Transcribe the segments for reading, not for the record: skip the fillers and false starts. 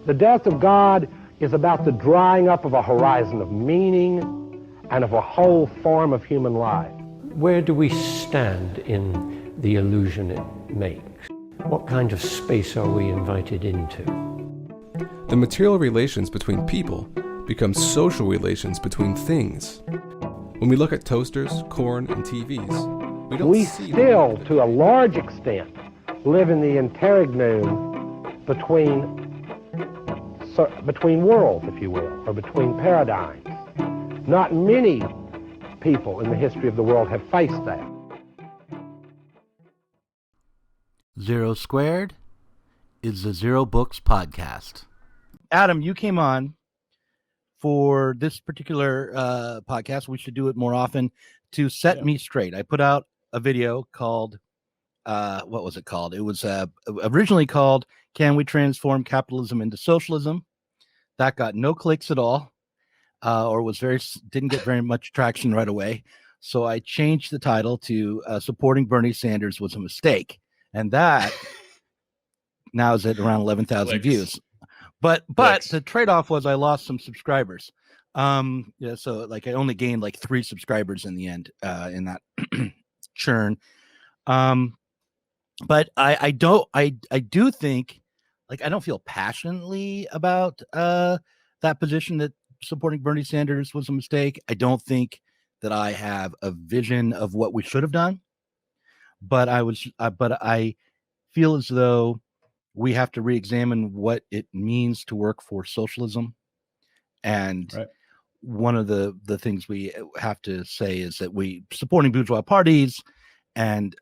The death of God is about the drying up of a horizon of meaning and of a whole form of human life. Where do we stand in the illusion it makes? What kind of space are we invited into? The material relations between people become social relations between things. When we look at toasters, corn, and TVs, we still, to a large extent, live in the interregnum between worlds, if you will, or between paradigms. Not many people in the history of the world have faced that. Zero Squared is the Zero Books podcast. Adam, you came on for this particular podcast. We should do it more often to set me straight. I put out a video called, what was it called? It was originally called, Can We Transform Capitalism into Socialism? That got no clicks at all, or didn't get very much traction right away. So I changed the title to Supporting Bernie Sanders Was a Mistake. And that now is at around 11,000 views. But the trade-off was I lost some subscribers. So like I only gained like 3 subscribers in the end in that churn. But I do think, like, I don't feel passionately about that position that supporting Bernie Sanders was a mistake. I don't think that I have a vision of what we should have done. But I feel as though we have to re-examine what it means to work for socialism. And one of the things we have to say is that we supporting bourgeois parties and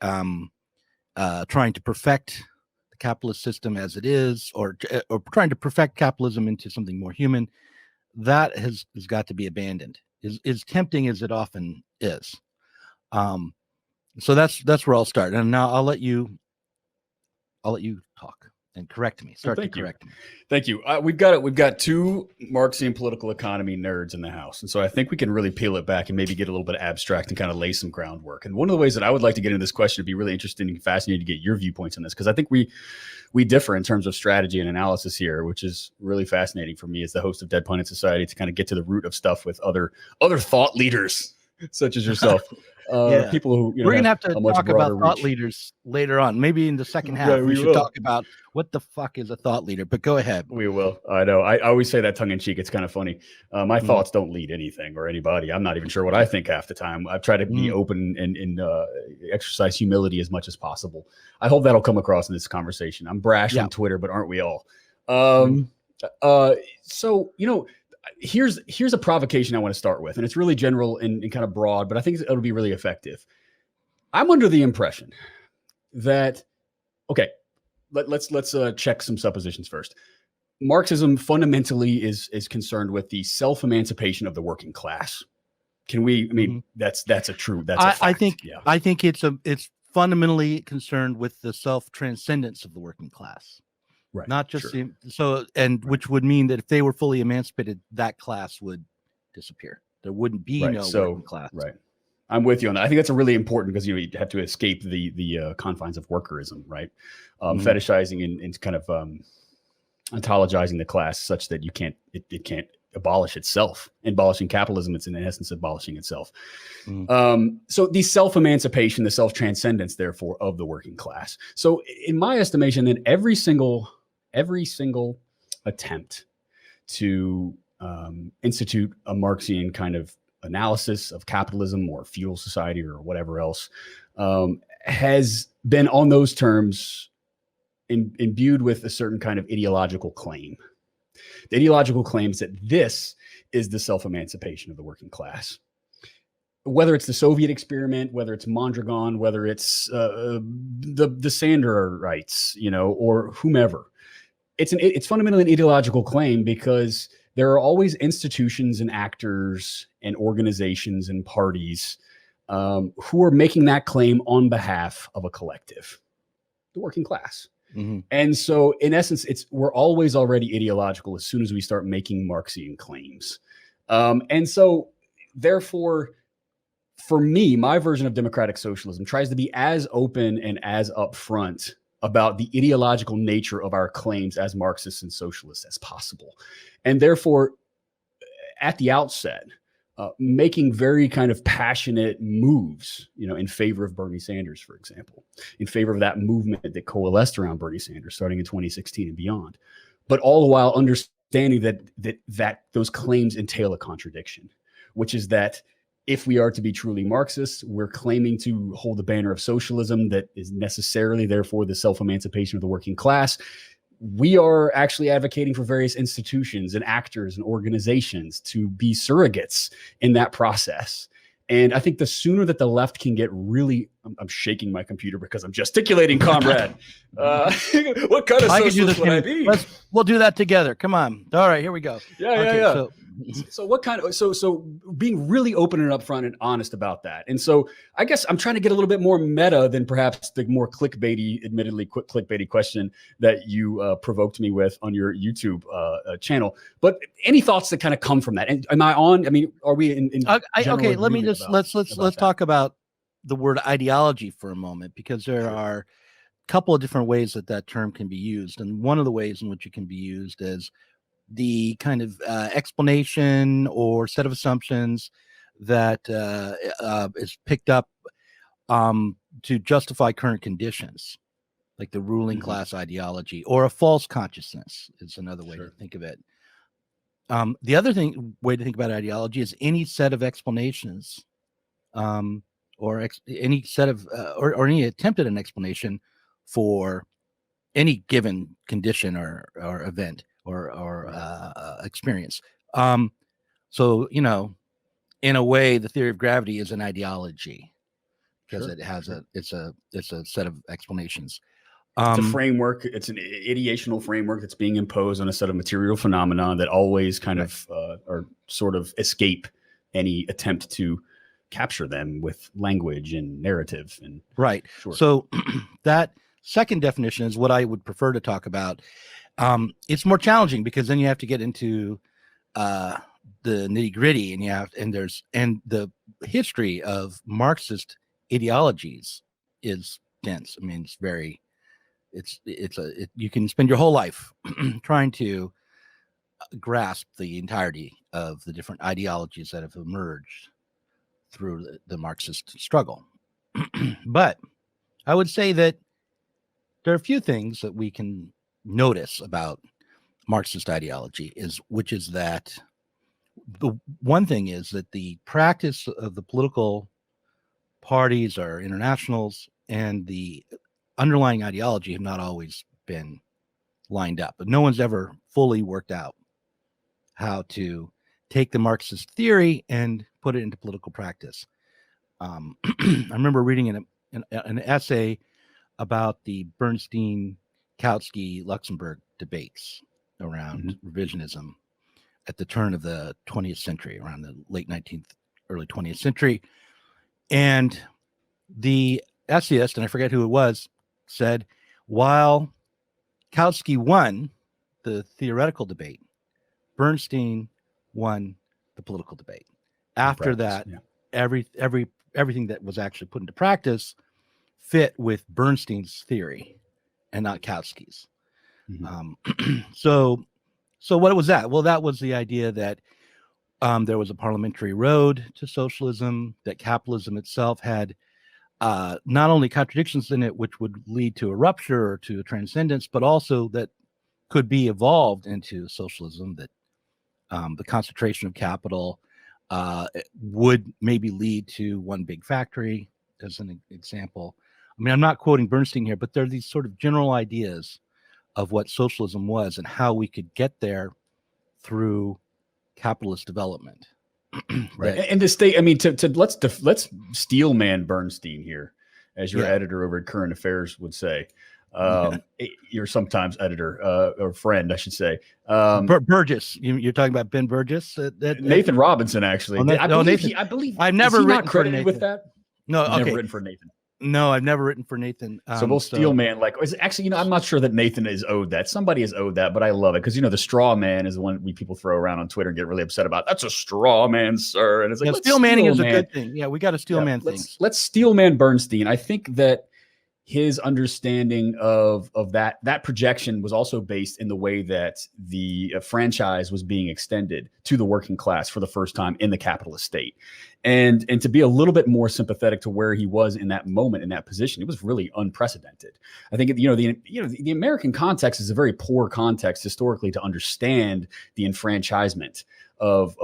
trying to perfect the capitalist system as it is, or trying to perfect capitalism into something more human, that has got to be abandoned. As tempting as it often is. So that's where I'll start. And now I'll let you talk and correct me. Correct me. Thank you. We've got 2 Marxian political economy nerds in the house. And so I think we can really peel it back and maybe get a little bit abstract and kind of lay some groundwork. And one of the ways that I would like to get into this question, would be really interesting and fascinating to get your viewpoints on this, because I think we differ in terms of strategy and analysis here, which is really fascinating for me as the host of Dead Pundits Society to kind of get to the root of stuff with other thought leaders such as yourself. People who we're gonna have to talk about thought leaders later on. Maybe in the second half, we should talk about what the fuck is a thought leader. But go ahead. We will. I know. I always say that tongue in cheek. It's kind of funny. My thoughts don't lead anything or anybody. I'm not even sure what I think half the time. I've tried to be open and exercise humility as much as possible. I hope that'll come across in this conversation. I'm brash on Twitter, but aren't we all? So here's a provocation I want to start with, and it's really general and kind of broad, but I think it'll be really effective. I'm under the impression that, let's check some suppositions first. Marxism fundamentally is concerned with the self-emancipation of the working class. Can we? I mean, that's a fact. I think it's fundamentally concerned with the self-transcendence of the working class. Right. Not just which would mean that if they were fully emancipated, that class would disappear. There wouldn't be working class. Right. I'm with you on that. I think that's a really important, because you have to escape the confines of workerism, right? Fetishizing and kind of ontologizing the class such that it can't abolish itself. Abolishing capitalism, it's in essence abolishing itself. So the self-emancipation, the self-transcendence, therefore, of the working class. So in my estimation, then every single attempt to institute a Marxian kind of analysis of capitalism or feudal society or whatever else has been on those terms imbued with a certain kind of ideological claim. The ideological claim is that this is the self-emancipation of the working class. Whether it's the Soviet experiment, whether it's Mondragon, whether it's the Sandra rights, or whomever, it's fundamentally an ideological claim, because there are always institutions and actors and organizations and parties who are making that claim on behalf of a collective, the working class. And so in essence, we're always already ideological as soon as we start making Marxian claims. And so therefore, for me, my version of democratic socialism tries to be as open and as upfront about the ideological nature of our claims as Marxists and socialists as possible. And therefore, at the outset, making very kind of passionate moves, in favor of Bernie Sanders, for example, in favor of that movement that coalesced around Bernie Sanders starting in 2016 and beyond. But all the while understanding that those claims entail a contradiction, which is that if we are to be truly Marxists, we're claiming to hold the banner of socialism that is necessarily, therefore, the self-emancipation of the working class. We are actually advocating for various institutions and actors and organizations to be surrogates in that process. And I think the sooner that the left can get really, I'm shaking my computer because I'm gesticulating, comrade. What kind of socialist would I be? We'll do that together. Come on. All right, here we go. Yeah. So what kind of, so being really open and upfront and honest about that. And so I guess I'm trying to get a little bit more meta than perhaps the more admittedly quick clickbaity question that you provoked me with on your YouTube channel. But any thoughts that kind of come from that? And am I on? I mean, are we in okay, let me just, let's talk about the word ideology for a moment, because there are a couple of different ways that term can be used. And one of the ways in which it can be used is the kind of explanation or set of assumptions that is picked up to justify current conditions, like the ruling class ideology, or a false consciousness is another way to think of it. The other way to think about ideology is any set of explanations or any set of or any attempt at an explanation for any given condition or event or experience. So, in a way, the theory of gravity is an ideology because it has it's a set of explanations. It's a framework. It's an ideational framework that's being imposed on a set of material phenomena that always kind of or sort of escape any attempt to capture them with language and narrative. And So that second definition is what I would prefer to talk about. It's more challenging because then you have to get into the nitty gritty, and the history of Marxist ideologies is dense. I mean, you can spend your whole life trying to grasp the entirety of the different ideologies that have emerged through the Marxist struggle. But I would say that there are a few things that we can notice about Marxist ideology, which is that the one thing is that the practice of the political parties or internationals and the underlying ideology have not always been lined up, but no one's ever fully worked out how to take the Marxist theory and put it into political practice. I remember reading an essay about the Bernstein-Kautsky-Luxemburg debates around revisionism at the turn of the 20th century, around the late 19th, early 20th century. And the essayist, and I forget who it was, said, while Kautsky won the theoretical debate, Bernstein won the political debate. After that, everything that was actually put into practice fit with Bernstein's theory and not Kautsky's. So what was that? Well, that was the idea that there was a parliamentary road to socialism, that capitalism itself had not only contradictions in it, which would lead to a rupture or to a transcendence, but also that could be evolved into socialism, that the concentration of capital would maybe lead to one big factory, as an example. I mean, I'm not quoting Bernstein here, but there are these sort of general ideas of what socialism was and how we could get there through capitalist development. And the state, I mean, let's steelman Bernstein here, as your editor over at Current Affairs would say. You're sometimes editor or friend, I should say. Burgess, you're talking about Ben Burgess? Nathan Robinson, actually. I believe I've never written credited with that. No, okay. Never written for Nathan. No, I've never written for Nathan. So we'll steelman, actually, I'm not sure that Nathan is owed that. Somebody is owed that, but I love it because the straw man is the one people throw around on Twitter and get really upset about. That's a straw man, sir. And it's like, steel manning is a good thing. Yeah, we got a steel man thing. Let's steel man Bernstein. I think that his understanding of that projection was also based in the way that the franchise was being extended to the working class for the first time in the capitalist state. And to be a little bit more sympathetic to where he was in that moment, in that position, it was really unprecedented. I think the American context is a very poor context historically to understand the enfranchisement of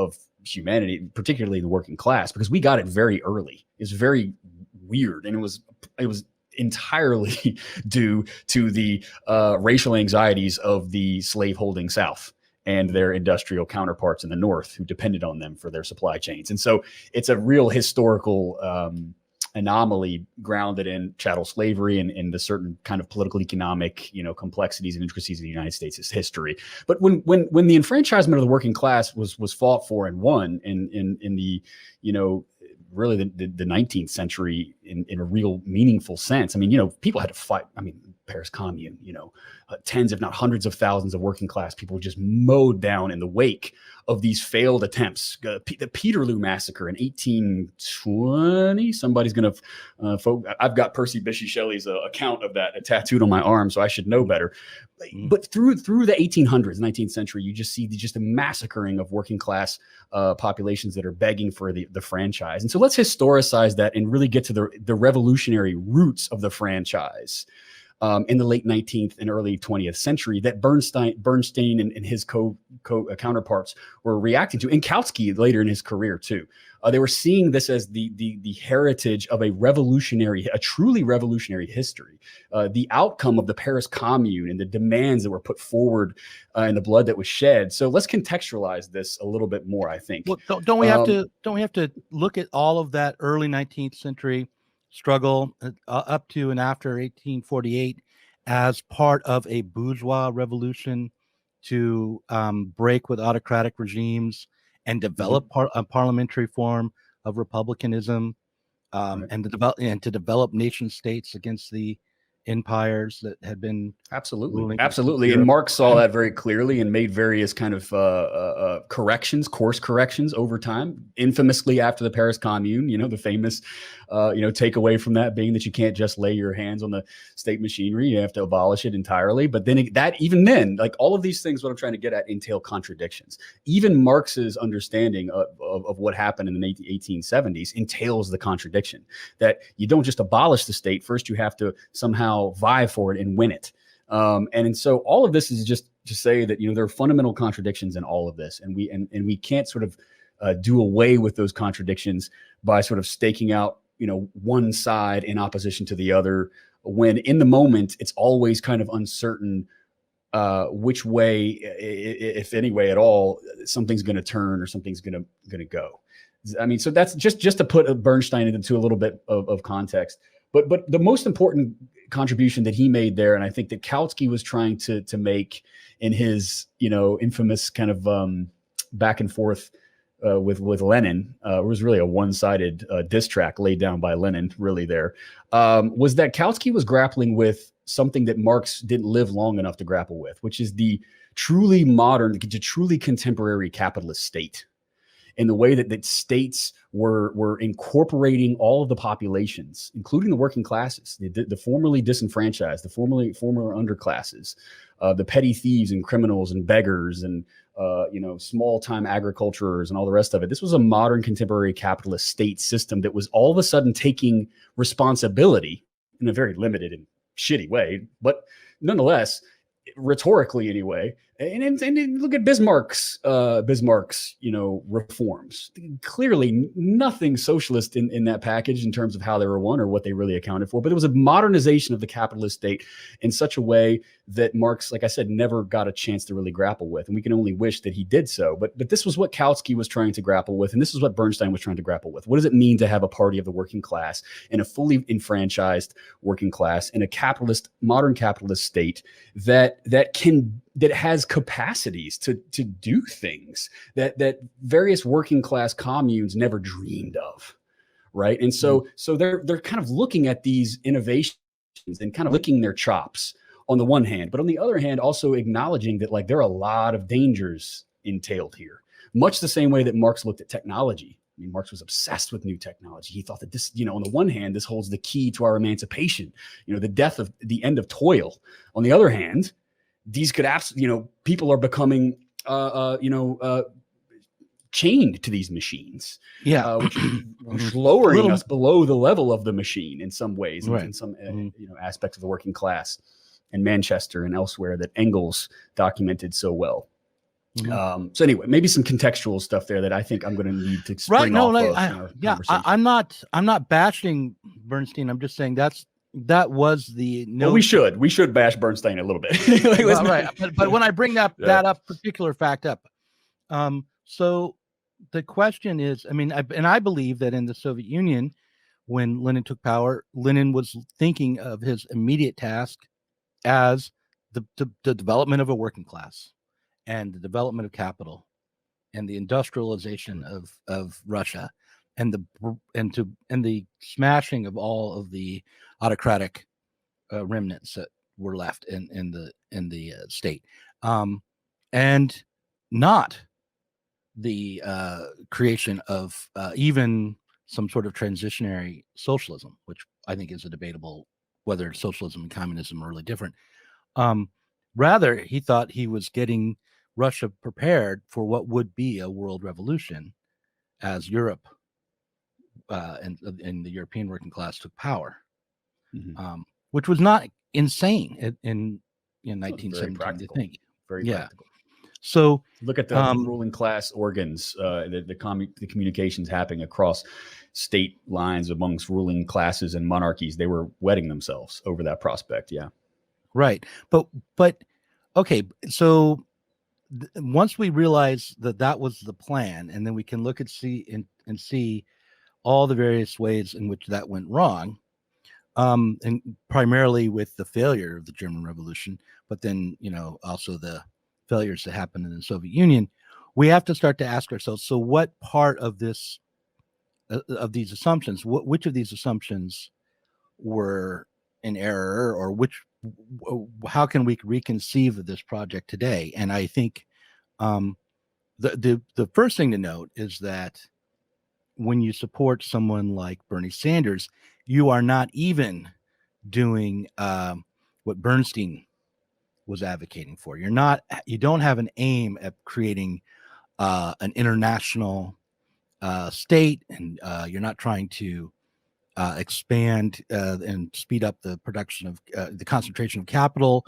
humanity, particularly the working class, because we got it very early. It's very weird, and it was entirely due to the racial anxieties of the slaveholding South and their industrial counterparts in the North who depended on them for their supply chains. And so it's a real historical anomaly grounded in chattel slavery and the certain kind of political economic, complexities and intricacies of the United States' history. But when the enfranchisement of the working class was fought for and won in the, really the 19th century in a real meaningful sense. I mean, people had to fight. I mean, Paris Commune, tens, if not hundreds of thousands of working class people just mowed down in the wake of these failed attempts. The Peterloo Massacre in 1820. Somebody's going to, I've got Percy Bysshe Shelley's account of that tattooed on my arm, so I should know better. But through the 1800s, 19th century, you just see a massacring of working class populations that are begging for the franchise. And so let's historicize that and really get to the revolutionary roots of the franchise in the late 19th and early 20th century that Bernstein and his counterparts were reacting to, and Kautsky later in his career too. They were seeing this as the heritage of a truly revolutionary history, the outcome of the Paris Commune and the demands that were put forward and the blood that was shed. So let's contextualize this a little bit more, I think. Well, don't we have to look at all of that early 19th century struggle up to and after 1848 as part of a bourgeois revolution to break with autocratic regimes and develop a parliamentary form of republicanism, and to develop nation states against the empires that had been absolutely. And Marx saw that very clearly and made various kind of course corrections over time. Infamously, after the Paris Commune, the famous takeaway from that being that you can't just lay your hands on the state machinery; you have to abolish it entirely. But then even then, like all of these things, what I'm trying to get at entail contradictions. Even Marx's understanding of what happened in the 1870s entails the contradiction that you don't just abolish the state. First, you have to somehow vie for it and win it. And so all of this is just to say that, there are fundamental contradictions in all of this. And we can't sort of do away with those contradictions by sort of staking out, one side in opposition to the other, when in the moment, it's always kind of uncertain which way, if any way at all, something's going to turn or something's going to go. I mean, so that's just to put Bernstein into a little bit of context. But the most important contribution that he made there, and I think that Kautsky was trying to make in his infamous kind of back and forth with Lenin, it was really a one-sided diss track laid down by Lenin, really there, was that Kautsky was grappling with something that Marx didn't live long enough to grapple with, which is the truly modern, the truly contemporary capitalist state. In the way that states were incorporating all of the populations, including the working classes, the formerly disenfranchised, the former underclasses, the petty thieves and criminals and beggars and small time agriculturers and all the rest of it. This was a modern contemporary capitalist state system that was all of a sudden taking responsibility in a very limited and shitty way, but nonetheless, rhetorically anyway. And look at Bismarck's reforms. Clearly nothing socialist in that package in terms of how they were won or what they really accounted for, but it was a modernization of the capitalist state in such a way that Marx, like I said, never got a chance to really grapple with. And we can only wish that he did so. But this was what Kautsky was trying to grapple with. And this is what Bernstein was trying to grapple with. What does it mean to have a party of the working class in a fully enfranchised working class in a modern capitalist state that has capacities to do things that various working class communes never dreamed of, right? And so they're kind of looking at these innovations and kind of licking their chops on the one hand, but on the other hand, also acknowledging that there are a lot of dangers entailed here, much the same way that Marx looked at technology I mean, Marx was obsessed with new technology. He thought that this, on the one hand, this holds the key to our emancipation, the end of toil. On the other hand, these could people are becoming, chained to these machines, which lowering us below the level of the machine in some ways, in some aspects of the working class, and Manchester and elsewhere that Engels documented so well. So anyway, maybe some contextual stuff there that I think I'm going to need to spring off of. I'm not bashing Bernstein. I'm just saying that was the no. Well, we should bash Bernstein a little bit. But when I bring that particular fact up, so the question is, I believe that in the Soviet Union, when Lenin took power, Lenin was thinking of his immediate task as the development of a working class and the development of capital and the industrialization of Russia and the smashing of all of the autocratic remnants that were left in the state, and not the creation of even some sort of transitionary socialism, which I think is a debatable whether socialism and communism are really different. Rather, he thought he was getting Russia prepared for what would be a world revolution as Europe and the European working class took power, which was not insane in 1917. I think very practical. So look at the ruling class organs, the communications happening across state lines amongst ruling classes and monarchies. They were wetting themselves over that prospect. Yeah. Right. But okay. So once we realize that was the plan, and then we can look at see all the various ways in which that went wrong, and primarily with the failure of the German Revolution, but then, also the failures that happened in the Soviet Union, we have to start to ask ourselves, so what part of this, of these assumptions, which of these assumptions were in error, or how can we reconceive of this project today? And I think the first thing to note is that when you support someone like Bernie Sanders, you are not even doing what Bernstein was advocating for. You don't have an aim at creating an international state, and you're not trying to expand and speed up the production of the concentration of capital.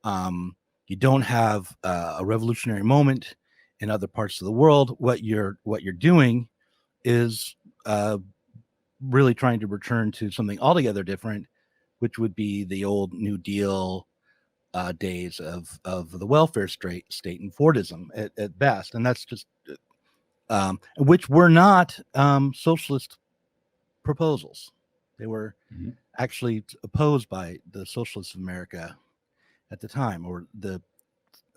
You don't have a revolutionary moment in other parts of the world. What you're doing is really trying to return to something altogether different, which would be the old New Deal days of the welfare state and Fordism at best. And that's just which were not socialist proposals. They were actually opposed by the socialists of America at the time, or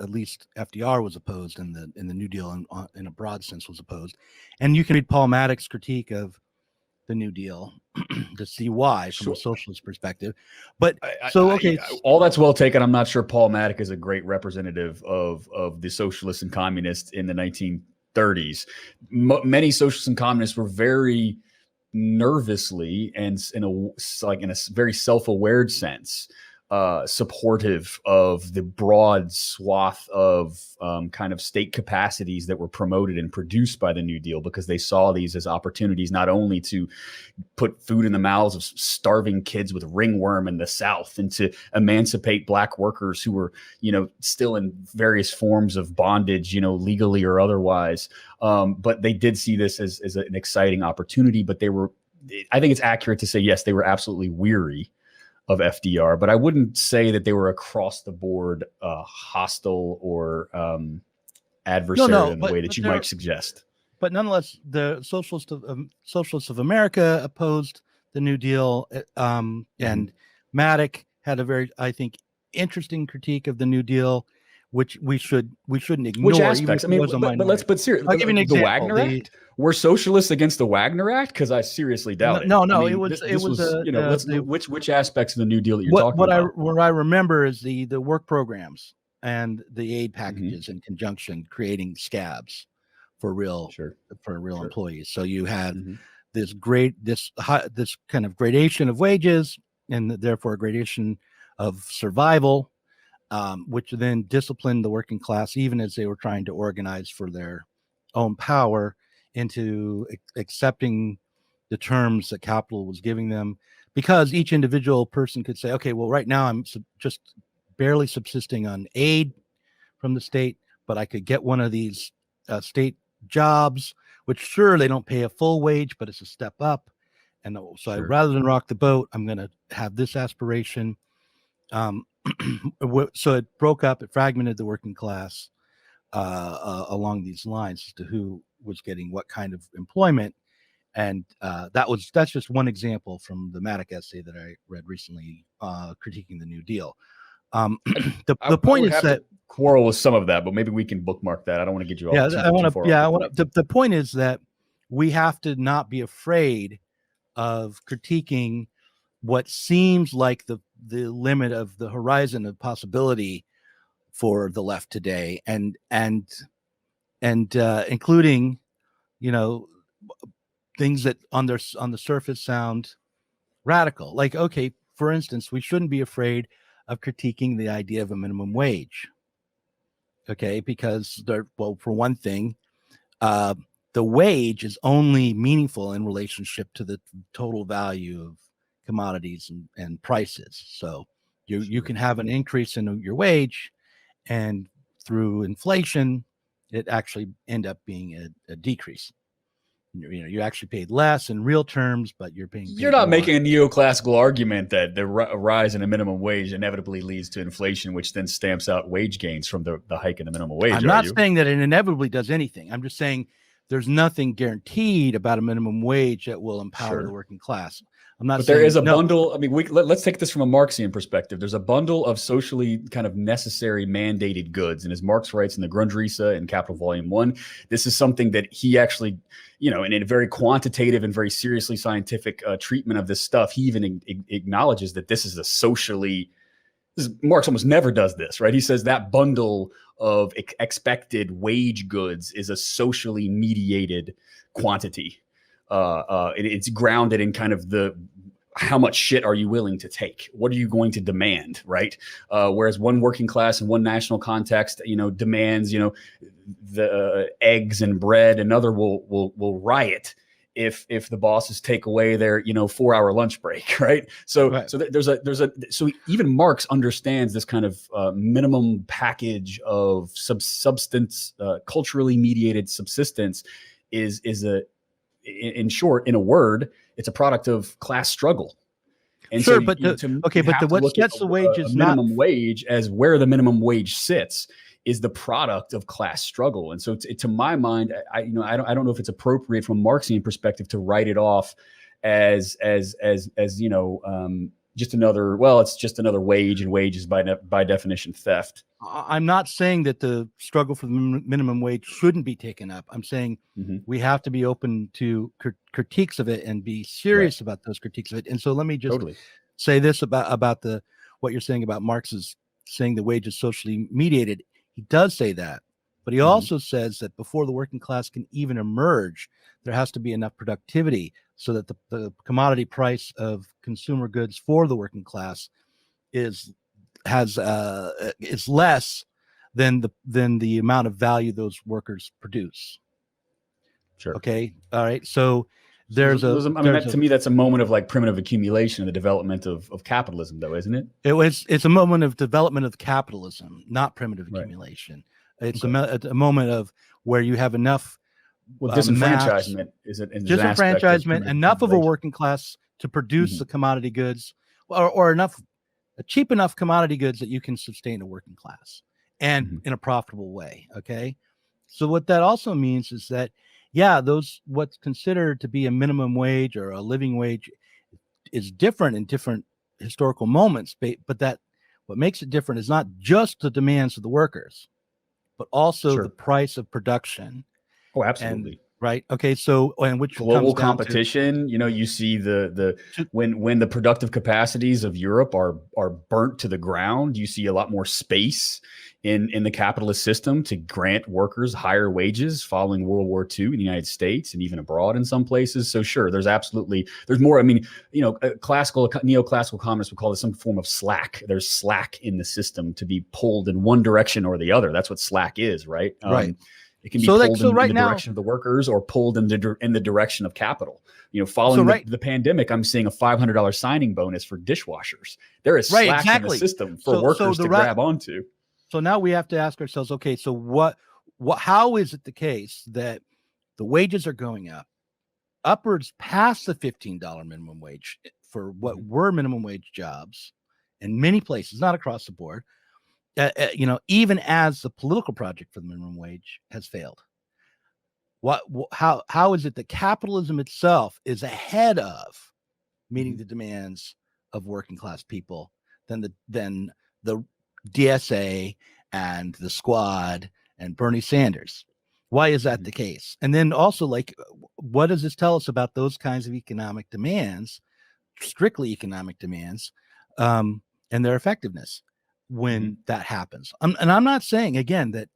at least FDR was opposed, in the New Deal in a broad sense was opposed. And you can read Paul Maddox's critique of the New Deal to see why from a socialist perspective. But all that's well taken. I'm not sure Paul Maddox is a great representative of the socialists and communists in the 1930s. Many socialists and communists were very nervously and in a very self-aware sense supportive of the broad swath of kind of state capacities that were promoted and produced by the New Deal, because they saw these as opportunities not only to put food in the mouths of starving kids with ringworm in the South, and to emancipate Black workers who were, still in various forms of bondage, legally or otherwise. But they did see this as an exciting opportunity. But I think it's accurate to say, yes, they were absolutely weary of FDR, but I wouldn't say that they were across the board hostile or adversarial in the way that you might suggest. But nonetheless, the Socialists of America opposed the New Deal, and Maddox had a very, I think, interesting critique of the New Deal, which we shouldn't ignore. Which aspects? But seriously, I'll give you an example. The Wagner Act. Were socialists against the Wagner Act? Because I seriously doubt it. No, which aspects of the New Deal that you're talking about? What I remember is the work programs and the aid packages in conjunction, creating scabs for real Sure. employees. So you had Mhm. this kind of gradation of wages, and therefore a gradation of survival, which then disciplined the working class, even as they were trying to organize for their own power, into accepting the terms that capital was giving them, because each individual person could say, okay, well, right now I'm just barely subsisting on aid from the state, but I could get one of these state jobs, which sure, they don't pay a full wage, but it's a step up. And so Sure. rather than rock the boat, I'm going to have this aspiration. So it broke up, it fragmented the working class along these lines as to who was getting what kind of employment. And that's just one example from the Maddock essay that I read recently, critiquing the New Deal. The point is that quarrel with some of that, but maybe we can bookmark that. I don't want to get you off. The point is that we have to not be afraid of critiquing what seems like the limit of the horizon of possibility for the left today, and including, things that on the surface sound radical. Like, okay, for instance, we shouldn't be afraid of critiquing the idea of a minimum wage. Okay, because for one thing, the wage is only meaningful in relationship to the total value of commodities and prices. So you can have an increase in your wage, and through inflation, it actually end up being a decrease. You actually paid less in real terms, but you're paying. You're not making a neoclassical argument that the rise in a minimum wage inevitably leads to inflation, which then stamps out wage gains from the hike in the minimum wage. I'm not saying that it inevitably does anything. I'm just saying there's nothing guaranteed about a minimum wage that will empower the working class. I'm not. But there is a bundle. I mean, let's take this from a Marxian perspective. There's a bundle of socially kind of necessary mandated goods, and as Marx writes in the Grundrisse in Capital Volume 1, this is something that he actually, in a very quantitative and very seriously scientific treatment of this stuff, he even acknowledges that this is a socially. Marx almost never does this, right? He says that bundle of expected wage goods is a socially mediated quantity. It's grounded in kind of how much shit are you willing to take? What are you going to demand, right? Whereas one working class in one national context, demands, the eggs and bread. Another will riot if the bosses take away their 4-hour lunch break, right? So so even Marx understands this kind of minimum package of substance, culturally mediated subsistence is in short, in a word, it's a product of class struggle. And sure, so but what sets the wage is minimum wage as where the minimum wage sits is the product of class struggle. And so to my mind, I don't know if it's appropriate from a Marxian perspective to write it off as just another, it's just another wage, and wage is by definition theft. I'm not saying that the struggle for the minimum wage shouldn't be taken up. I'm saying we have to be open to critiques of it and be serious about those critiques of it. And so let me just say this about what you're saying about Marx's saying the wage is socially mediated. He does say that, but he also says that before the working class can even emerge, there has to be enough productivity so that the commodity price of consumer goods for the working class is less than the amount of value those workers produce. Sure. Okay. All right. So to me, that's a moment of like primitive accumulation in the development of capitalism, though, isn't it? It's a moment of development of capitalism, not primitive accumulation. It's a moment of where you have enough. Disenfranchisement is it? Disenfranchisement, enough of a working class to produce the commodity goods, or enough cheap enough commodity goods that you can sustain a working class and in a profitable way. Okay. So what that also means is that, what's considered to be a minimum wage or a living wage is different in different historical moments, but that what makes it different is not just the demands of the workers, but also the price of production. Oh, absolutely. Right. Okay. So, and which global comes down to- competition. You see the To- when the productive capacities of Europe are burnt to the ground, you see a lot more space in the capitalist system to grant workers higher wages following World War II in the United States and even abroad in some places. So sure, there's more. I mean, neoclassical communists would call this some form of slack. There's slack in the system to be pulled in one direction or the other. That's what slack is, right? Right. It can be So, pulled in right the now- direction of the workers or pulled in the direction of capital. Following the pandemic, I'm seeing a $500 signing bonus for dishwashers. There is slack in the system for workers to grab onto. So now we have to ask ourselves, okay, so how is it the case that the wages are going up upwards past the $15 minimum wage for what were minimum wage jobs in many places, not across the board, even as the political project for the minimum wage has failed? How is it that capitalism itself is ahead of meeting the demands of working class people than the DSA and the Squad and Bernie Sanders? Why is that the case? And then also, what does this tell us about those kinds of economic demands, strictly economic demands, and their effectiveness when that happens? And I'm not saying, again, that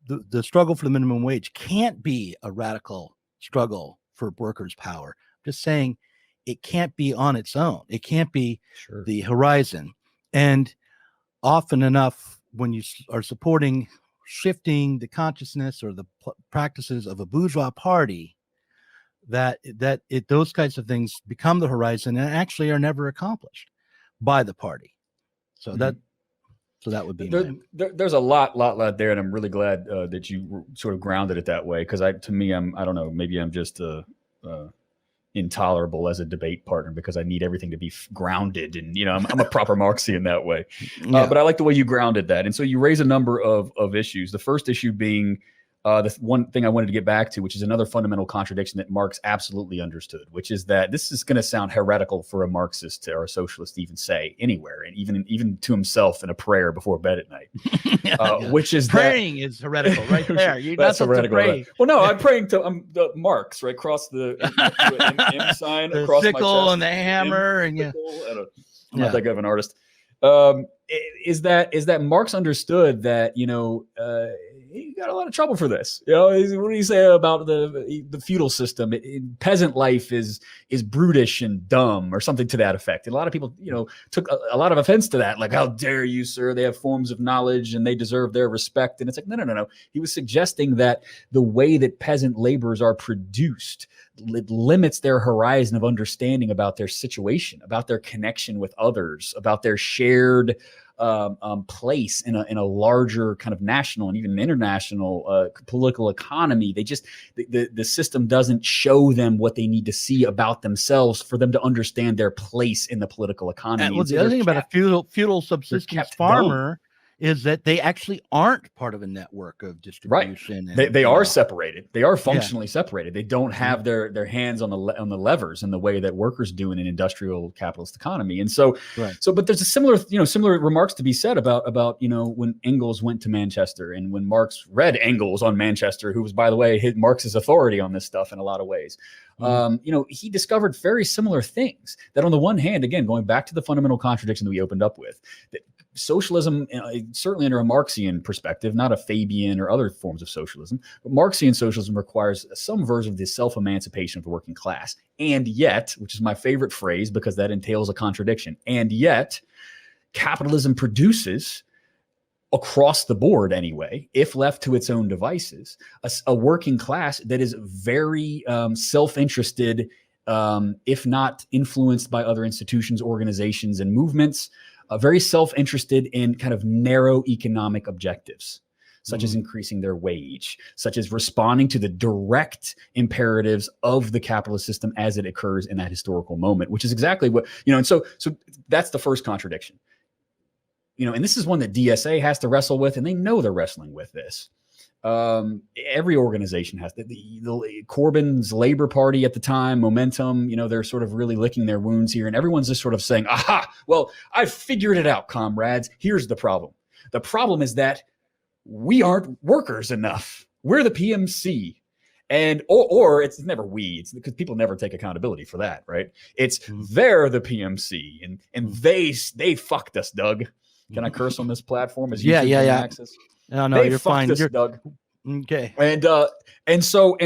the struggle for the minimum wage can't be a radical struggle for workers' power. I'm just saying it can't be on its own. It can't be the horizon. And often enough, when you are supporting shifting the consciousness or the practices of a bourgeois party, those kinds of things become the horizon and actually are never accomplished by the party. So that would be there's a lot there, and I'm really glad that you sort of grounded it that way, because I don't know, maybe I'm just intolerable as a debate partner because I need everything to be grounded, and I'm a proper Marxian that way. But I like the way you grounded that, and so you raise a number of issues. The first issue being the one thing I wanted to get back to, which is another fundamental contradiction that Marx absolutely understood, which is that this is going to sound heretical for a Marxist or a socialist to even say anywhere, and even to himself in a prayer before bed at night, which is praying is heretical right there. You're that's not heretical. pray. Right? Well, no, I'm praying to the Marx, right? Across the M sign, the across sickle my chest, and the hammer, and I'm not that good of an artist. Is that Marx understood that he got a lot of trouble for this. What do you say about the feudal system? Peasant life is brutish and dumb, or something to that effect. And a lot of people, took a lot of offense to that. Like, how dare you, sir? They have forms of knowledge and they deserve their respect. And it's like, no. He was suggesting that the way that peasant laborers are produced limits their horizon of understanding about their situation, about their connection with others, about their shared place in a larger kind of national and even international political economy. They just the system doesn't show them what they need to see about themselves for them to understand their place in the political economy. Well, the other thing about a feudal subsistence farmer is that they actually aren't part of a network of distribution. Right. They are separated. They are functionally separated. They don't have their hands on the levers in the way that workers do in an industrial capitalist economy. And so, but there's a similar remarks to be said about when Engels went to Manchester, and when Marx read Engels on Manchester, who was, by the way, Marx's authority on this stuff in a lot of ways. He discovered very similar things. That on the one hand, again, going back to the fundamental contradiction that we opened up with, that socialism, certainly under a Marxian perspective, not a Fabian or other forms of socialism, but Marxian socialism requires some version of the self-emancipation of the working class. And yet, which is my favorite phrase because that entails a contradiction, and yet capitalism produces, across the board anyway, if left to its own devices, a working class that is very self-interested, if not influenced by other institutions, organizations, and movements, very self-interested in kind of narrow economic objectives, such as increasing their wage, such as responding to the direct imperatives of the capitalist system as it occurs in that historical moment, which is exactly what, and so that's the first contradiction. And this is one that DSA has to wrestle with, and they know they're wrestling with this. Every organization has the Corbyn's Labor Party at the time, Momentum, they're sort of really licking their wounds here, and everyone's just sort of saying, aha, well, I've figured it out, comrades. Here's the problem. The problem is that we aren't workers enough. We're the PMC. And or it's never we, it's because people never take accountability for that, right? It's they're the PMC and they fucked us, Doug. Can I curse on this platform? As yeah. access? No, they you're fucked fine. us, Doug. Okay. And so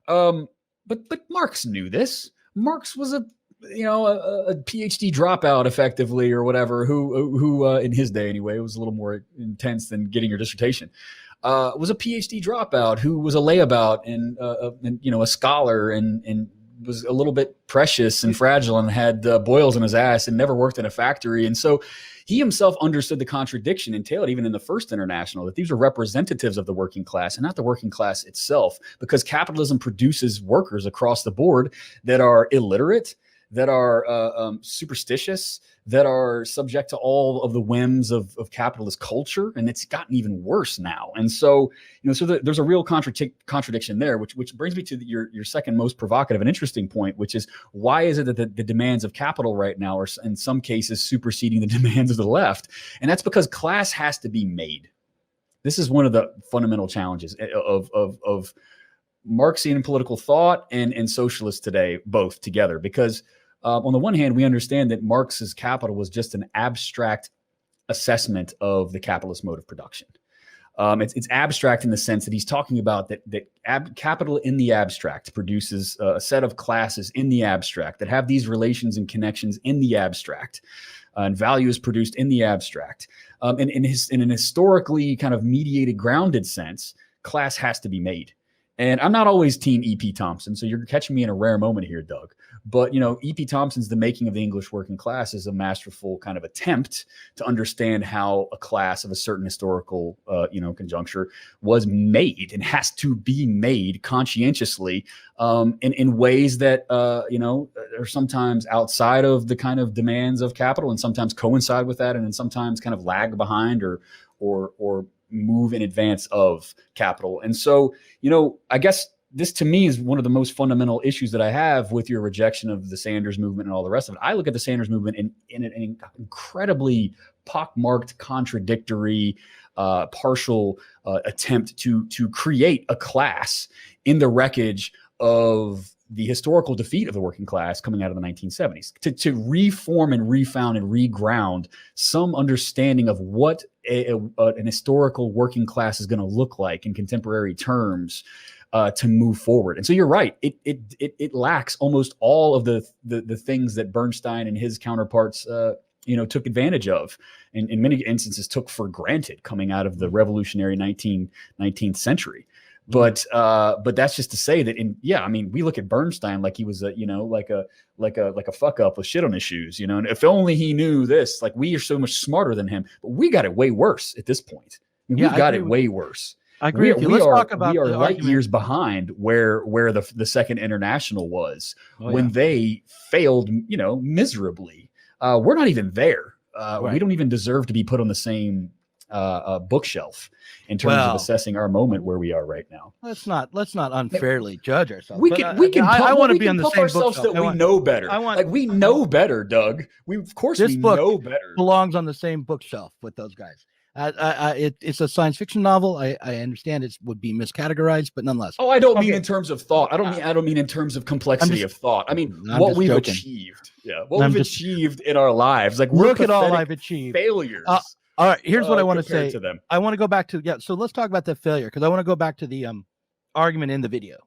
but Marx knew this. Marx was a PhD dropout effectively or whatever, who in his day anyway, it was a little more intense than getting your dissertation. Was a PhD dropout who was a layabout and a scholar and was a little bit precious and fragile and had boils in his ass and never worked in a factory. And so he himself understood the contradiction entailed even in the First International, that these are representatives of the working class and not the working class itself, because capitalism produces workers across the board that are illiterate, that are superstitious, that are subject to all of the whims of capitalist culture, and it's gotten even worse now. And so, there's a real contradiction there, which brings me to your second most provocative and interesting point, which is why is it that the demands of capital right now are in some cases superseding the demands of the left? And that's because class has to be made. This is one of the fundamental challenges of Marxian political thought and socialists today, both together, because on the one hand, we understand that Marx's Capital was just an abstract assessment of the capitalist mode of production. It's abstract in the sense that he's talking about that capital in the abstract produces a set of classes in the abstract that have these relations and connections in the abstract, and value is produced in the abstract. In an historically kind of mediated, grounded sense, class has to be made. And I'm not always team E.P. Thompson, so you're catching me in a rare moment here, Doug. But, E.P. Thompson's The Making of the English Working Class is a masterful kind of attempt to understand how a class of a certain historical, conjuncture was made and has to be made conscientiously in ways that, are sometimes outside of the kind of demands of capital and sometimes coincide with that and then sometimes kind of lag behind or move in advance of capital. And so, I guess this to me is one of the most fundamental issues that I have with your rejection of the Sanders movement and all the rest of it. I look at the Sanders movement in an incredibly pockmarked, contradictory, partial attempt to create a class in the wreckage of the historical defeat of the working class coming out of the 1970s, to reform and refound and reground some understanding of what an historical working class is going to look like in contemporary terms to move forward. And so you're right. It lacks almost all of the things that Bernstein and his counterparts took advantage of, and in many instances took for granted coming out of the revolutionary 19th century. But that's just to say that we look at Bernstein like he was like a fuck up with shit on his shoes, and if only he knew this, like we are so much smarter than him, but we got it way worse at this point. We've got it way worse. I agree with you. Let's talk about we are light years behind where the Second International was when they failed, miserably. We're not even there. Right. We don't even deserve to be put on the same bookshelf in terms of assessing our moment where we are right now. Let's not unfairly judge ourselves. I want to be on the same bookshelf that we know better. We know better, Doug. We know better. Belongs on the same bookshelf with those guys. It's a science fiction novel. I understand it would be miscategorized, but nonetheless. Oh, I don't mean in terms of thought. I don't mean in terms of complexity of thought. I mean what we've achieved. Yeah, what we've achieved in our lives. Like look at all I've achieved. Failures. All right, here's what I want to say. To them. I want to go back to so let's talk about the failure, because I want to go back to the argument in the video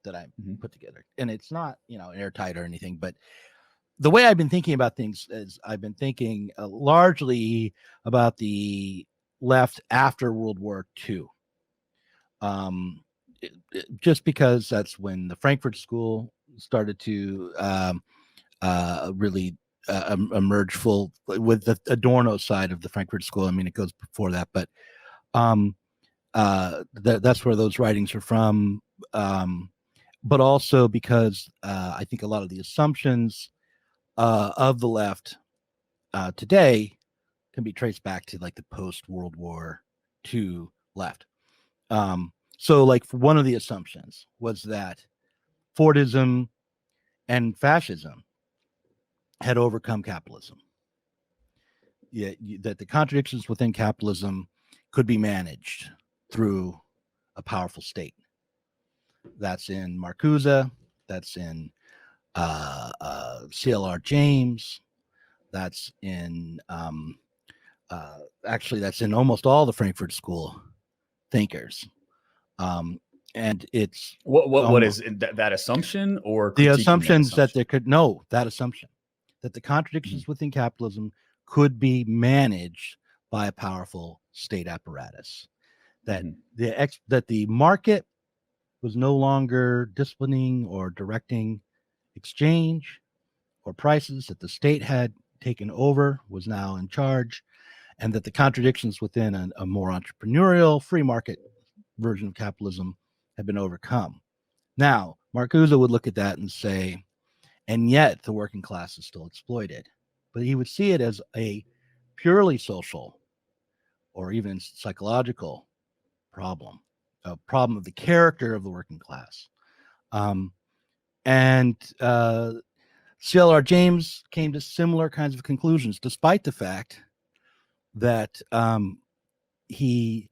that I put together, and it's not airtight or anything, but the way I've been thinking about things is I've been thinking largely about the left after World War II, just because that's when the Frankfurt School started to really emerge full with the Adorno side of the Frankfurt School. I mean, it goes before that, but that's where those writings are from. But also because I think a lot of the assumptions of the left today can be traced back to like the post-World War II left. So like one of the assumptions was that Fordism and fascism had overcome capitalism. That the contradictions within capitalism could be managed through a powerful state. That's in Marcuse. That's in CLR James. That's in actually that's in almost all the Frankfurt School thinkers. And it's what is that assumption or the critiquing assumptions that assumption? there could that assumption that the contradictions within capitalism could be managed by a powerful state apparatus, that that the market was no longer disciplining or directing exchange or prices, that the state had taken over, was now in charge, and that the contradictions within a more entrepreneurial free market version of capitalism have been overcome. Now, Marcuse would look at that and say, and yet the working class is still exploited. But he would see it as a purely social or even psychological problem, a problem of the character of the working class. And CLR James came to similar kinds of conclusions, despite the fact that he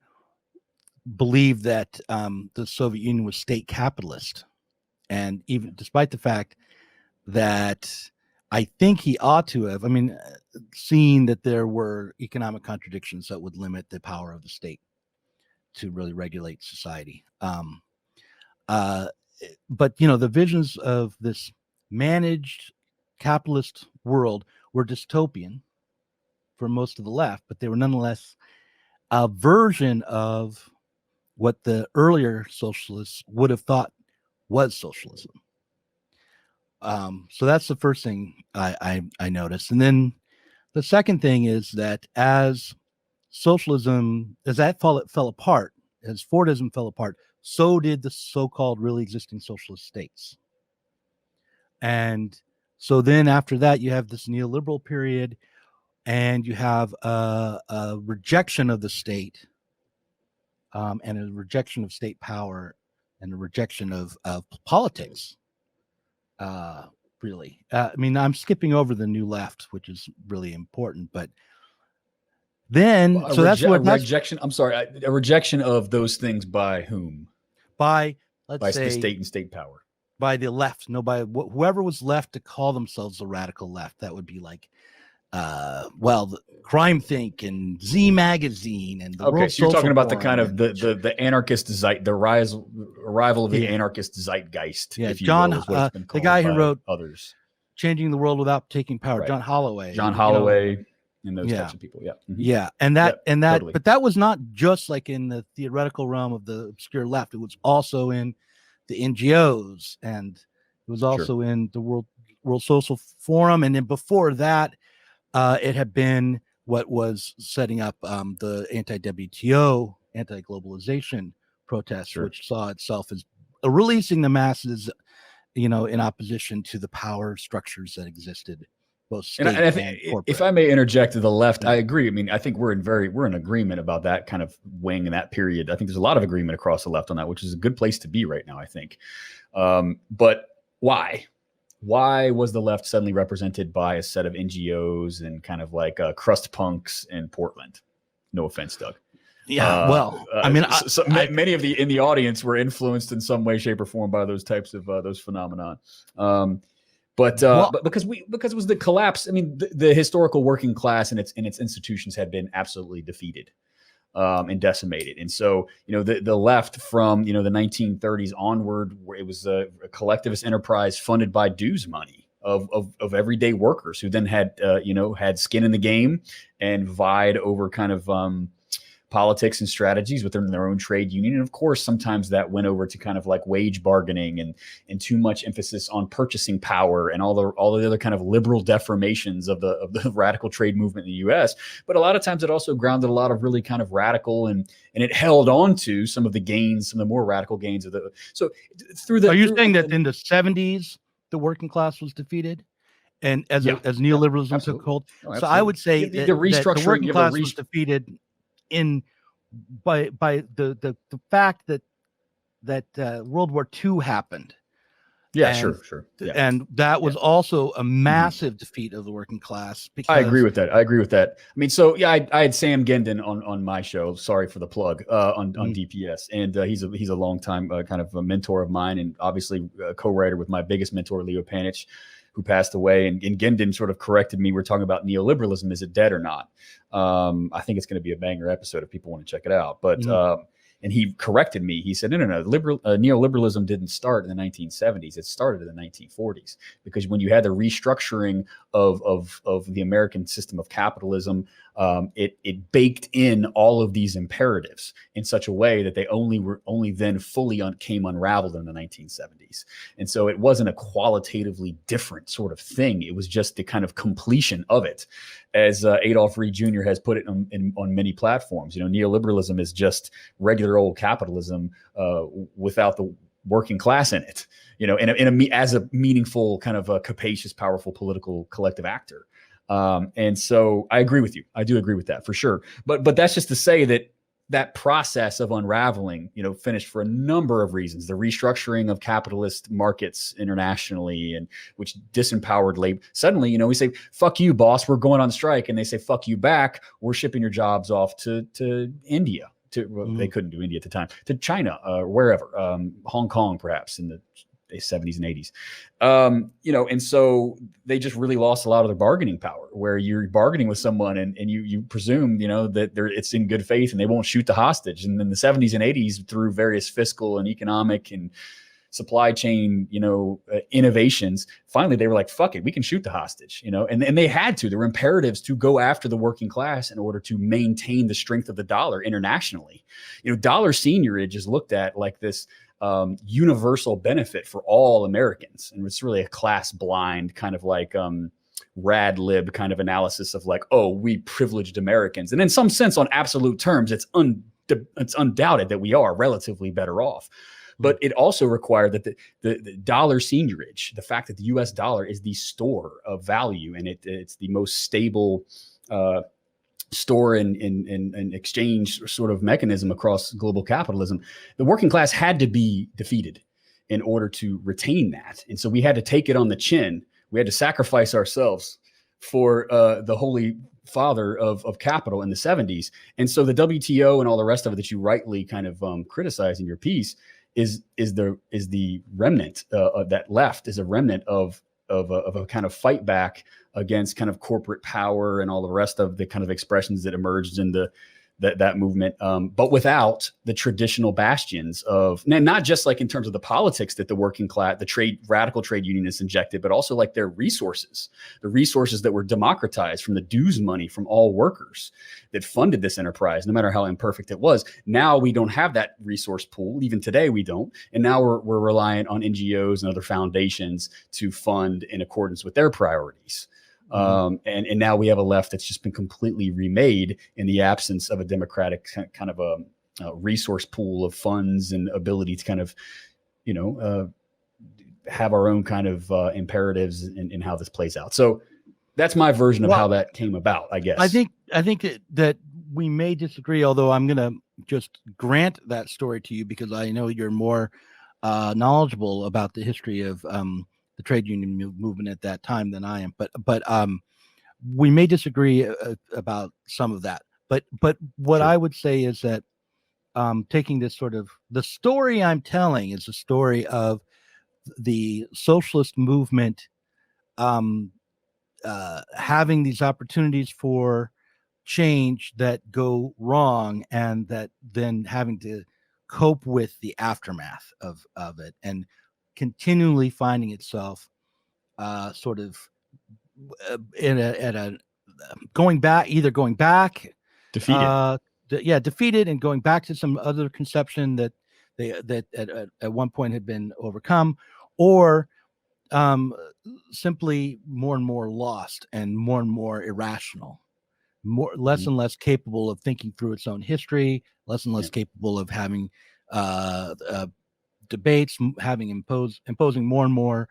believed that the Soviet Union was state capitalist. And even despite the fact that I think he ought to have, seen that there were economic contradictions that would limit the power of the state to really regulate society. But, the visions of this managed capitalist world were dystopian for most of the left, but they were nonetheless a version of what the earlier socialists would have thought was socialism. So that's the first thing I noticed. And then the second thing is that as socialism, as that fell apart, as Fordism fell apart, so did the so-called really existing socialist states. And so then after that, you have this neoliberal period, and you have a rejection of the state, and a rejection of state power, and a rejection of politics. Really, I'm skipping over the new left, which is really important, but then rejection. I'm sorry, a rejection of those things by whom? By the state and state power. By the left, whoever was left to call themselves the radical left. That would be like, the Crime Think and Z Magazine and the World so you're talking about the kind of the anarchist arrival of the anarchist zeitgeist. Yeah, if you John, will, the guy who wrote others, Changing the World Without Taking Power, right. John Holloway, and those types of people. Yeah, yeah, totally. But that was not just like in the theoretical realm of the obscure left. It was also in the NGOs, and it was also in the World Social Forum, and then before that, it had been what was setting up the anti-WTO, anti-globalization protests, which saw itself as releasing the masses, in opposition to the power structures that existed, both state and I think, corporate. If I may interject to the left, I agree. I think we're in agreement about that kind of wing in that period. I think there's a lot of agreement across the left on that, which is a good place to be right now, I think. But why? Why was the left suddenly represented by a set of NGOs and kind of like crust punks in Portland? No offense, Doug. Yeah, many of in the audience were influenced in some way, shape, or form by those types of those phenomenon. But because it was the collapse. The historical working class and its institutions had been absolutely defeated. And decimated. And so, the left from, the 1930s onward, where it was a collectivist enterprise funded by dues money of everyday workers who then had skin in the game and vied over kind of politics and strategies within their own trade union. And of course, sometimes that went over to kind of like wage bargaining and too much emphasis on purchasing power and all the other kind of liberal deformations of the radical trade movement in the US. But a lot of times it also grounded a lot of really kind of radical and it held on to some of the more radical gains of so through the. Are you saying that in the 70s, the working class was defeated? And as neoliberalism took hold? So I would say that the working class was defeated by the fact that World War II happened, Yeah, And sure. Yeah. and that was also a massive defeat of the working class. Because I agree with that. I mean, so yeah, I had Sam Gendon on my show. Sorry for the plug on DPS, and he's a long time kind of a mentor of mine, and obviously a co-writer with my biggest mentor, Leo Panich, who passed away. And Gendon sort of corrected me. We're talking about neoliberalism. Is it dead or not? I think it's going to be a banger episode if people want to check it out. But and he corrected me. He said, no, neoliberalism didn't start in the 1970s. It started in the 1940s, because when you had the restructuring of the American system of capitalism, it baked in all of these imperatives in such a way that they only then fully came unraveled in the 1970s. And so it wasn't a qualitatively different sort of thing. It was just the kind of completion of it. As Adolf Reed Jr. has put it on many platforms, neoliberalism is just regular old capitalism without the working class in it, as a meaningful kind of a capacious, powerful political collective actor. And so I agree with you. I do agree with that for sure. But that's just to say that process of unraveling, finished for a number of reasons. The restructuring of capitalist markets internationally, and which disempowered labor. Suddenly, we say, fuck you, boss, we're going on strike. And they say, fuck you back. We're shipping your jobs off to India. They couldn't do India at the time, to China, wherever, Hong Kong, perhaps in the 70s and 80s. And so they just really lost a lot of their bargaining power, where you're bargaining with someone and you presume, that it's in good faith and they won't shoot the hostage. And then the 70s and 80s, through various fiscal and economic and supply chain, innovations, finally they were like, fuck it, we can shoot the hostage, and they had to. There were imperatives to go after the working class in order to maintain the strength of the dollar internationally. Dollar seigniorage is looked at like this universal benefit for all Americans. And it's really a class blind kind of like rad lib kind of analysis of like, oh, we privileged Americans. And in some sense, on absolute terms, it's undoubted that we are relatively better off. But it also required that the dollar seigniorage, the fact that the US dollar is the store of value, and it's the most stable store and exchange sort of mechanism across global capitalism, the working class had to be defeated in order to retain that. And so we had to take it on the chin. We had to sacrifice ourselves for the holy father of capital in the 70s. And so the WTO and all the rest of it that you rightly kind of criticize in your piece is the remnant that left, is a remnant of a kind of fight back against kind of corporate power and all the rest of the kind of expressions that emerged in that movement, but without the traditional bastions of, not just like in terms of the politics that the working class, the radical trade unionists injected, but also like their resources, the resources that were democratized from the dues money from all workers that funded this enterprise, no matter how imperfect it was. Now we don't have that resource pool. Even today we don't. And now we're reliant on NGOs and other foundations to fund in accordance with their priorities. And now we have a left that's just been completely remade in the absence of a democratic kind of a resource pool of funds and ability to kind of, have our own kind of imperatives in how this plays out. So that's my version of how that came about, I guess. I think that we may disagree, although I'm going to just grant that story to you because I know you're more knowledgeable about the history of the trade union movement at that time than I am, but we may disagree about some of that. But what Sure. I would say is that taking this sort of, the story I'm telling is the story of the socialist movement having these opportunities for change that go wrong, and that then having to cope with the aftermath of it, and continually finding itself sort of going back Defeated. Defeated, and going back to some other conception that they at one point had been overcome, or simply more and more lost and more irrational, less and less capable of thinking through its own history, less and less capable of having debates, imposing more and more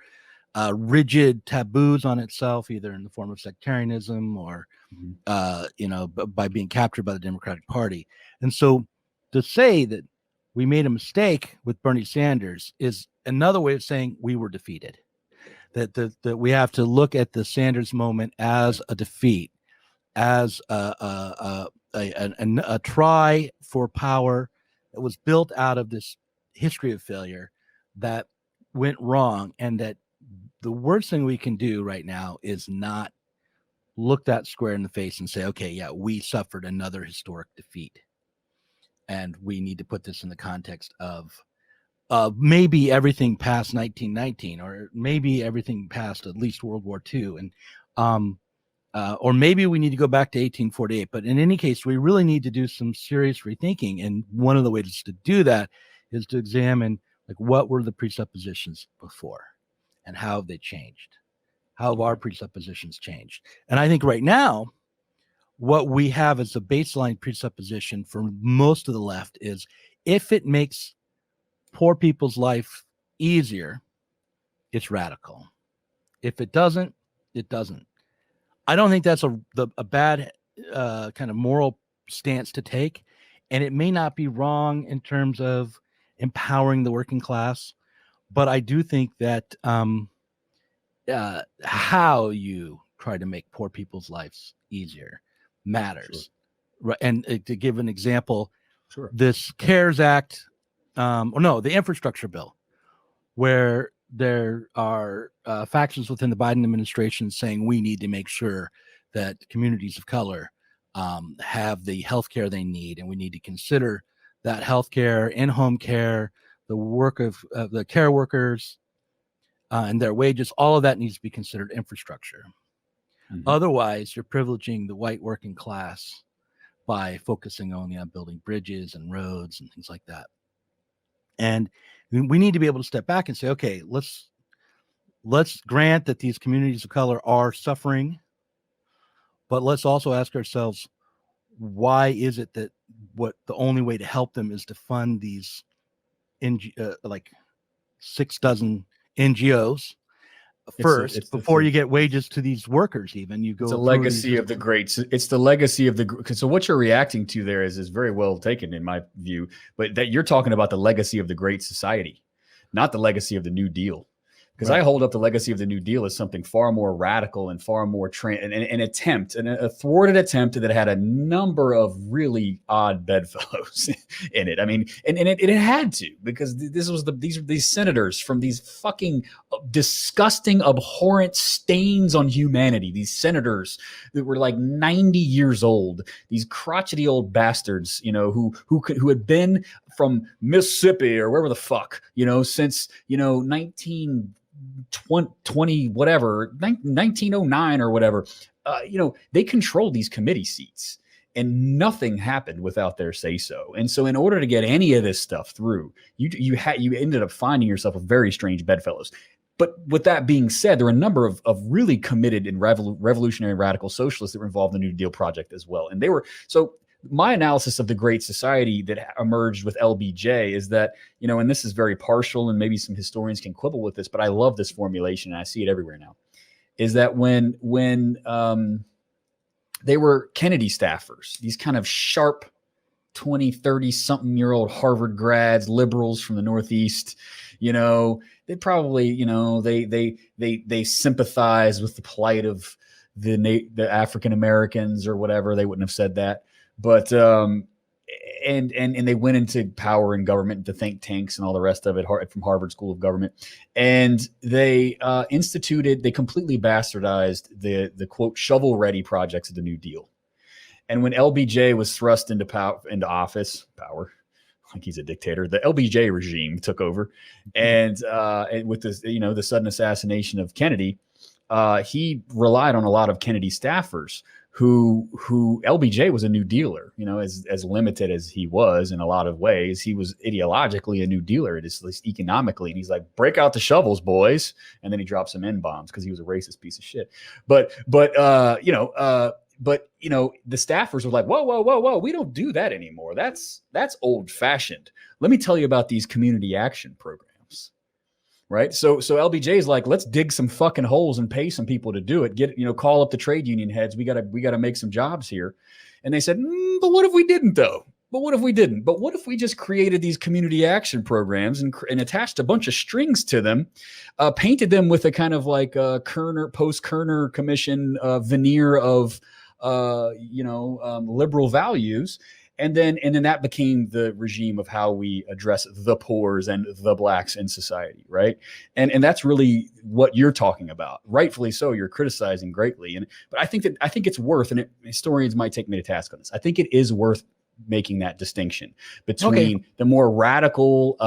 rigid taboos on itself, either in the form of sectarianism or by being captured by the Democratic Party. And so to say that we made a mistake with Bernie Sanders is another way of saying we were defeated. That we have to look at the Sanders moment as a defeat, as a try for power that was built out of this history of failure that went wrong, and that the worst thing we can do right now is not look that square in the face and say, okay, yeah, we suffered another historic defeat, and we need to put this in the context of maybe everything past 1919, or maybe everything past at least World War II, and or maybe we need to go back to 1848. But in any case, we really need to do some serious rethinking, and one of the ways to do that is to examine, like, what were the presuppositions before, and how have they changed? How have our presuppositions changed? And I think right now, what we have as a baseline presupposition for most of the left is, if it makes poor people's life easier, it's radical. If it doesn't, it doesn't. I don't think that's a bad kind of moral stance to take, and it may not be wrong in terms of empowering the working class, but I do think that how you try to make poor people's lives easier matters. Sure. Right? And to give an example, sure, this CARES Act, the infrastructure bill, where there are factions within the Biden administration saying we need to make sure that communities of color have the health care they need, and we need to consider that health care, in-home care, the work of the care workers and their wages. All of that needs to be considered infrastructure. Mm-hmm. Otherwise, you're privileging the white working class by focusing only on building bridges and roads and things like that. And we need to be able to step back and say, okay, let's grant that these communities of color are suffering, but let's also ask ourselves, why is it that the only way to help them is to fund these like 6 dozen NGOs first, before you get wages to these workers? Even you go. It's a legacy of the greats. It's the legacy of the. So what you're reacting to there is very well taken in my view, but that you're talking about the legacy of the Great Society, not the legacy of the New Deal. Because right. I hold up the legacy of the New Deal as something far more radical and far more a thwarted attempt that had a number of really odd bedfellows in it. I mean, and it had to, because these senators from these fucking disgusting, abhorrent stains on humanity. These senators that were like 90 years old. These crotchety old bastards, who had been from Mississippi or wherever the fuck, since 1920 whatever 1909 or whatever, they controlled these committee seats, and nothing happened without their say so. And so in order to get any of this stuff through, you ended up finding yourself a very strange bedfellows. But with that being said, there were a number of really committed and revolutionary radical socialists that were involved in the New Deal project as well. And they were so. My analysis of the Great Society that emerged with LBJ is that, and this is very partial, and maybe some historians can quibble with this, but I love this formulation and I see it everywhere now, is that when they were Kennedy staffers, these kind of sharp 20, 30 something year old Harvard grads, liberals from the Northeast, they probably, they sympathize with the plight of the African Americans or whatever. They wouldn't have said that. But and they went into power and government, the think tanks and all the rest of it from Harvard School of Government, and they completely bastardized the quote shovel ready projects of the New Deal. And when LBJ was thrust into office, like he's a dictator, the LBJ regime took over, and with this, the sudden assassination of Kennedy, he relied on a lot of Kennedy staffers. Who LBJ was a New Dealer, as limited as he was in a lot of ways, he was ideologically a New Dealer, at least economically. And he's like, break out the shovels, boys. And then he dropped some N-bombs because he was a racist piece of shit. But the staffers were like, whoa, we don't do that anymore. That's old fashioned. Let me tell you about these community action programs. Right. So LBJ is like, let's dig some fucking holes and pay some people to do it. Call up the trade union heads. We gotta make some jobs here. And they said, but what if we didn't though? But what if we didn't? But what if we just created these community action programs and attached a bunch of strings to them, painted them with a kind of like post-Kerner commission veneer of, liberal values, and then that became the regime of how we address the poors and the blacks in society, right? And that's really what you're talking about, rightfully so. You're criticizing greatly, but I think it's worth, and historians might take me to task on this. I think it is worth making that distinction between the more radical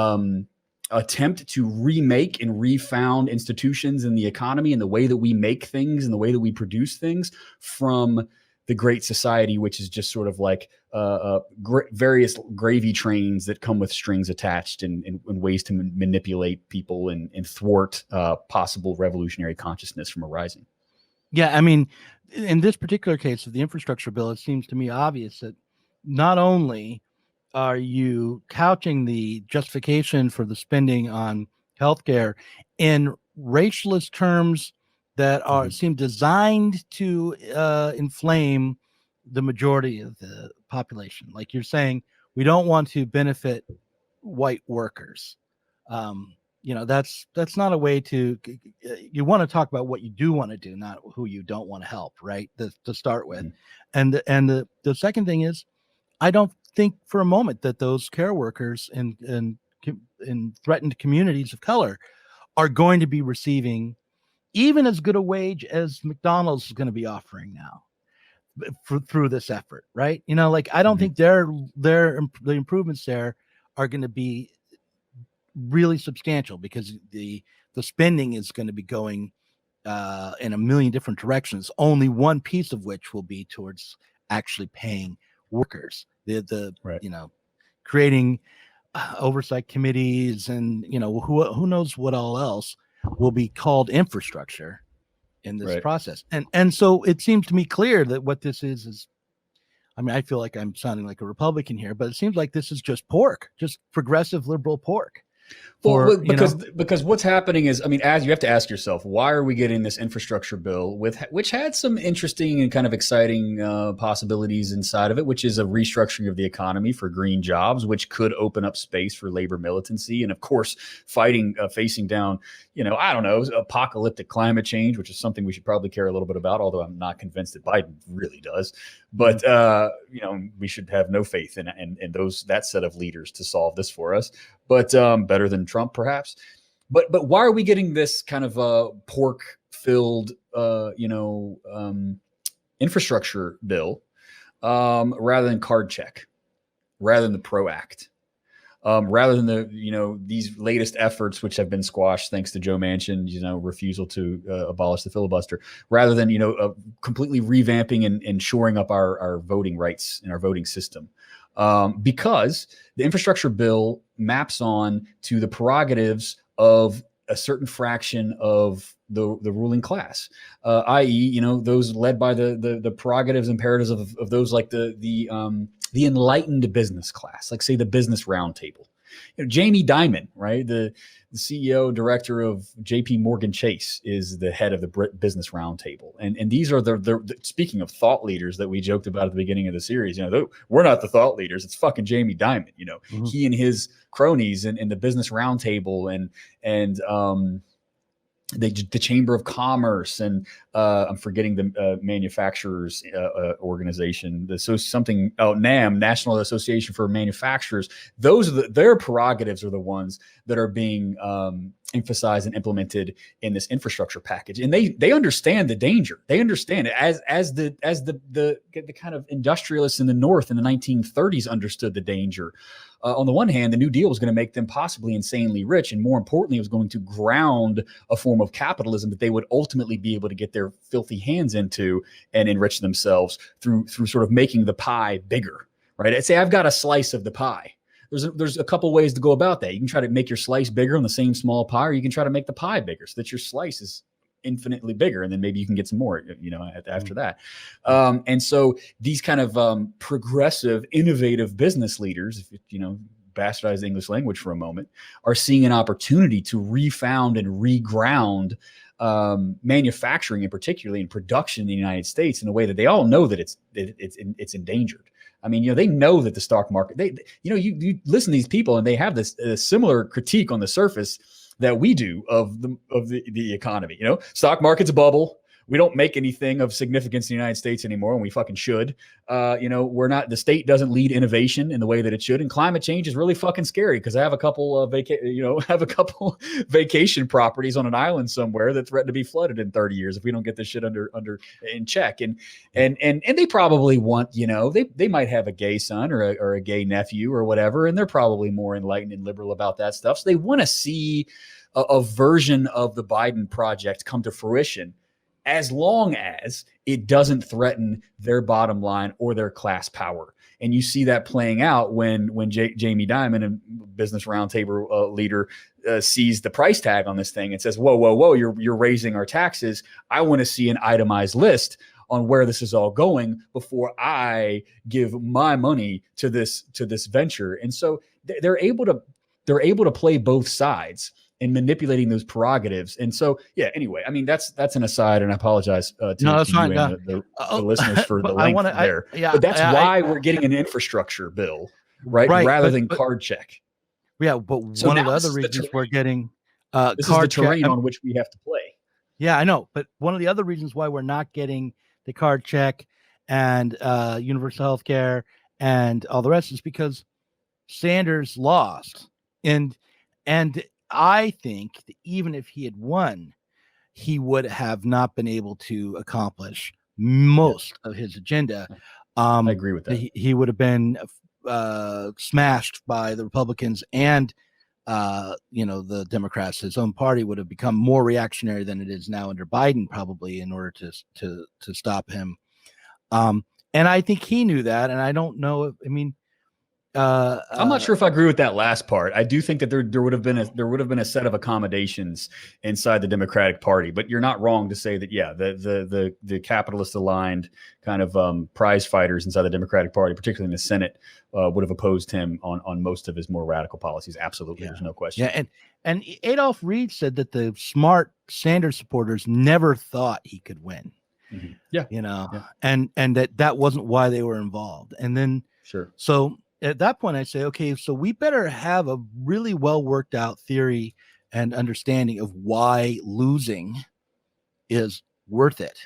attempt to remake and refound institutions in the economy and the way that we make things and the way that we produce things from the Great Society, which is just sort of like various gravy trains that come with strings attached and ways to manipulate people and thwart possible revolutionary consciousness from arising. Yeah, I mean, in this particular case of the infrastructure bill, it seems to me obvious that not only are you couching the justification for the spending on healthcare in racialist terms that seem designed to inflame the majority of the population. Like you're saying, we don't want to benefit white workers. That's not a way to. You want to talk about what you do want to do, not who you don't want to help, right? To start with, and the second thing is, I don't think for a moment that those care workers in threatened communities of color are going to be receiving even as good a wage as McDonald's is going to be offering now through this effort, right? I don't think the improvements there are going to be really substantial, because the spending is going to be going in a million different directions, only one piece of which will be towards actually paying workers, creating oversight committees and who knows what all else will be called infrastructure in this process. And so it seems to me clear that what this is, I mean, I feel like I'm sounding like a Republican here, but it seems like this is just pork, just progressive liberal pork. Well, because what's happening is, I mean, as you have to ask yourself, why are we getting this infrastructure bill which had some interesting and kind of exciting possibilities inside of it, which is a restructuring of the economy for green jobs, which could open up space for labor militancy, and of course, facing down, I don't know, apocalyptic climate change, which is something we should probably care a little bit about, although I'm not convinced that Biden really does. But we should have no faith in that set of leaders to solve this for us. But better than Trump, perhaps. But why are we getting this kind of pork-filled, infrastructure bill rather than card check, rather than the PRO Act, rather than these latest efforts which have been squashed thanks to Joe Manchin's refusal to abolish the filibuster, rather than completely revamping and shoring up our voting rights and our voting system. Because the infrastructure bill maps on to the prerogatives of a certain fraction of the ruling class, i.e., those led by the prerogatives, imperatives of those like the enlightened business class, like say the Business Roundtable. Jamie Dimon, right, the CEO director of J.P. Morgan Chase, is the head of the Business Roundtable, and these are the speaking of thought leaders that we joked about at the beginning of the series. We're not the thought leaders; it's fucking Jamie Dimon. He and his cronies in the Business Roundtable and the Chamber of Commerce, and I'm forgetting the manufacturers organization. NAM, National Association for Manufacturers. Their prerogatives are the ones that are being emphasized and implemented in this infrastructure package, and they understand the danger. They understand it as the kind of industrialists in the North in the 1930s understood the danger. On the one hand, the New Deal was going to make them possibly insanely rich, and more importantly, it was going to ground a form of capitalism that they would ultimately be able to get their filthy hands into and enrich themselves through sort of making the pie bigger, right? I'd say I've got a slice of the pie. There's a couple ways to go about that. You can try to make your slice bigger on the same small pie, or you can try to make the pie bigger so that your slice is infinitely bigger, and then maybe you can get some more after that. And so these kind of progressive, innovative business leaders, if bastardize the English language for a moment, are seeing an opportunity to refound and reground manufacturing, and particularly in production in the United States, in a way that they all know that it's endangered. I mean, they know that the stock market, you listen to these people and they have this similar critique on the surface that we do of the economy. Stock market's a bubble. We don't make anything of significance in the United States anymore, and we fucking should. We're not. The state doesn't lead innovation in the way that it should, and climate change is really fucking scary because I have a couple of vacation properties on an island somewhere that threaten to be flooded in 30 years if we don't get this shit under in check. And they probably want, they might have a gay son or a gay nephew or whatever, and they're probably more enlightened and liberal about that stuff. So they want to see a version of the Biden project come to fruition, as long as it doesn't threaten their bottom line or their class power. And you see that playing out when Jamie Dimon, a Business Roundtable leader, sees the price tag on this thing and says, whoa, you're raising our taxes. I want to see an itemized list on where this is all going before I give my money to this venture. And so they're able to play both sides in manipulating those prerogatives. And so, yeah, anyway, I mean, that's an aside, and I apologize to you and the listeners for the length there. But that's why we're getting an infrastructure bill, right? Rather than card check. Yeah, but one of the other reasons we're getting this is the terrain on which we have to play. Yeah, I know. But one of the other reasons why we're not getting the card check and universal health care and all the rest is because Sanders lost. And I think that even if he had won, he would have not been able to accomplish most of his agenda. I agree with that. He would have been smashed by the Republicans and the Democrats. His own party would have become more reactionary than it is now under Biden, probably, in order to stop him. And I think he knew that. And I don't know I'm not sure if I agree with that last part. I do think that there would have been a set of accommodations inside the Democratic Party, but you're not wrong to say that, yeah, the capitalist aligned kind of prize fighters inside the Democratic Party, particularly in the Senate, would have opposed him on most of his more radical policies. Absolutely. There's no question. Yeah. And Adolph Reed said that the smart Sanders supporters never thought he could win. Mm-hmm. Yeah. And that wasn't why they were involved. And then, sure. So at that point, I say, okay, so we better have a really well worked out theory and understanding of why losing is worth it.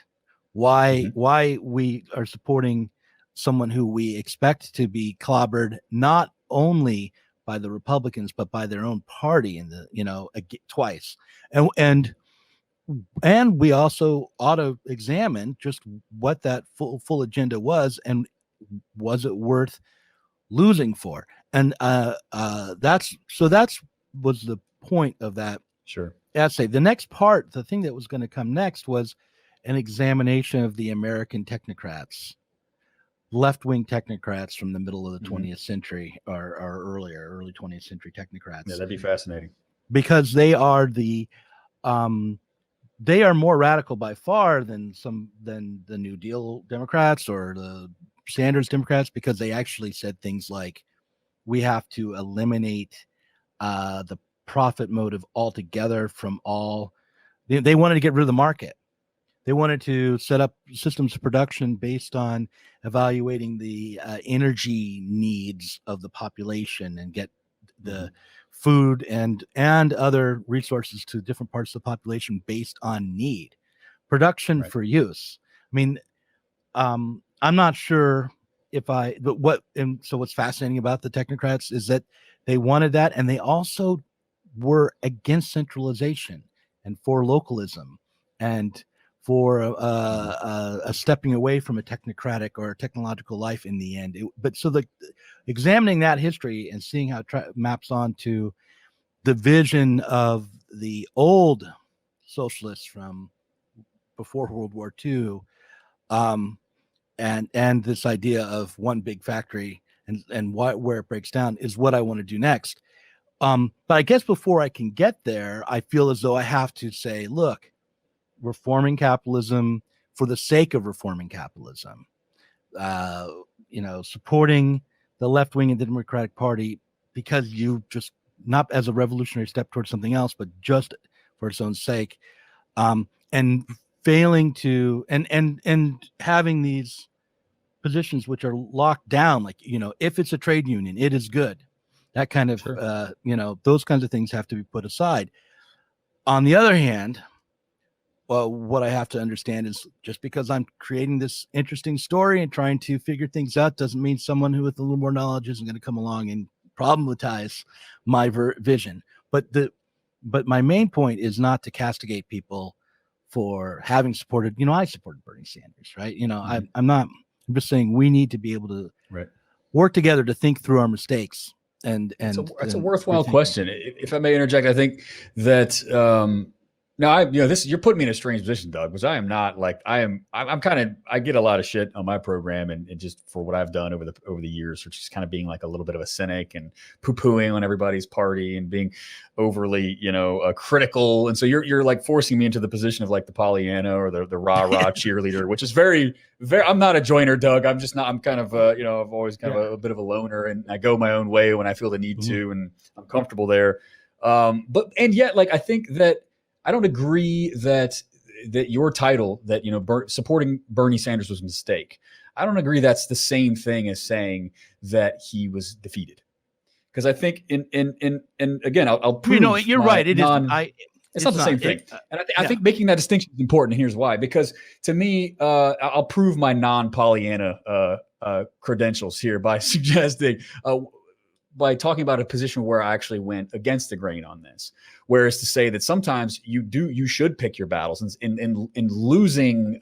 Why we are supporting someone who we expect to be clobbered not only by the Republicans but by their own party in twice. And we also ought to examine just what that full agenda was, and was it worth losing for? And that's was the point of that. Sure. Essay. The next part, the thing that was going to come next, was an examination of the American technocrats, left-wing technocrats from the middle of the 20th century or early 20th century technocrats. Yeah, that'd be fascinating. Because they are they are more radical by far than the New Deal Democrats or the Sanders Democrats, because they actually said things like, we have to eliminate the profit motive altogether from all. They wanted to get rid of the market. They wanted to set up systems of production based on evaluating the energy needs of the population and get the food and other resources to different parts of the population based on need. Production for use. I mean, I'm not sure so what's fascinating about the technocrats is that they wanted that, and they also were against centralization and for localism and for a stepping away from a technocratic or technological life in the end. Examining that history and seeing how it maps onto the vision of the old socialists from before World War II, and this idea of one big factory and where it breaks down is what I want to do next. But I guess before I can get there, I feel as though I have to say, look, reforming capitalism for the sake of reforming capitalism, supporting the left wing of the Democratic Party because you just, not as a revolutionary step towards something else, but just for its own sake, and failing to and having these positions which are locked down, like, if it's a trade union, it is good. That kind of, those kinds of things have to be put aside. On the other hand, well, what I have to understand is just because I'm creating this interesting story and trying to figure things out doesn't mean someone who with a little more knowledge isn't going to come along and problematize my vision. But my main point is not to castigate people for having supported, I supported Bernie Sanders, right? I'm just saying we need to be able to work together to think through our mistakes. And it's a worthwhile question. If I may interject, I think that now you're putting me in a strange position, Doug, because I am not like I'm kind of, I get a lot of shit on my program and just for what I've done over the years, which is kind of being like a little bit of a cynic and poo-pooing on everybody's party and being overly, critical. And so you're like forcing me into the position of like the Pollyanna or the rah-rah cheerleader, which is very, very, I'm not a joiner, Doug. I'm just not, I'm kind of, I've always kind of a bit of a loner and I go my own way when I feel the need to, and I'm comfortable there. And yet, like, I think that I don't agree that your title that, supporting Bernie Sanders was a mistake. I don't agree that's the same thing as saying that he was defeated. Because I think and again, I'll prove. You're right. It's not the same thing. And I think making that distinction is important. And here's why. Because to me, I'll prove my non-Pollyanna credentials here by suggesting, by talking about a position where I actually went against the grain on this. Whereas to say that sometimes you should pick your battles, and in losing,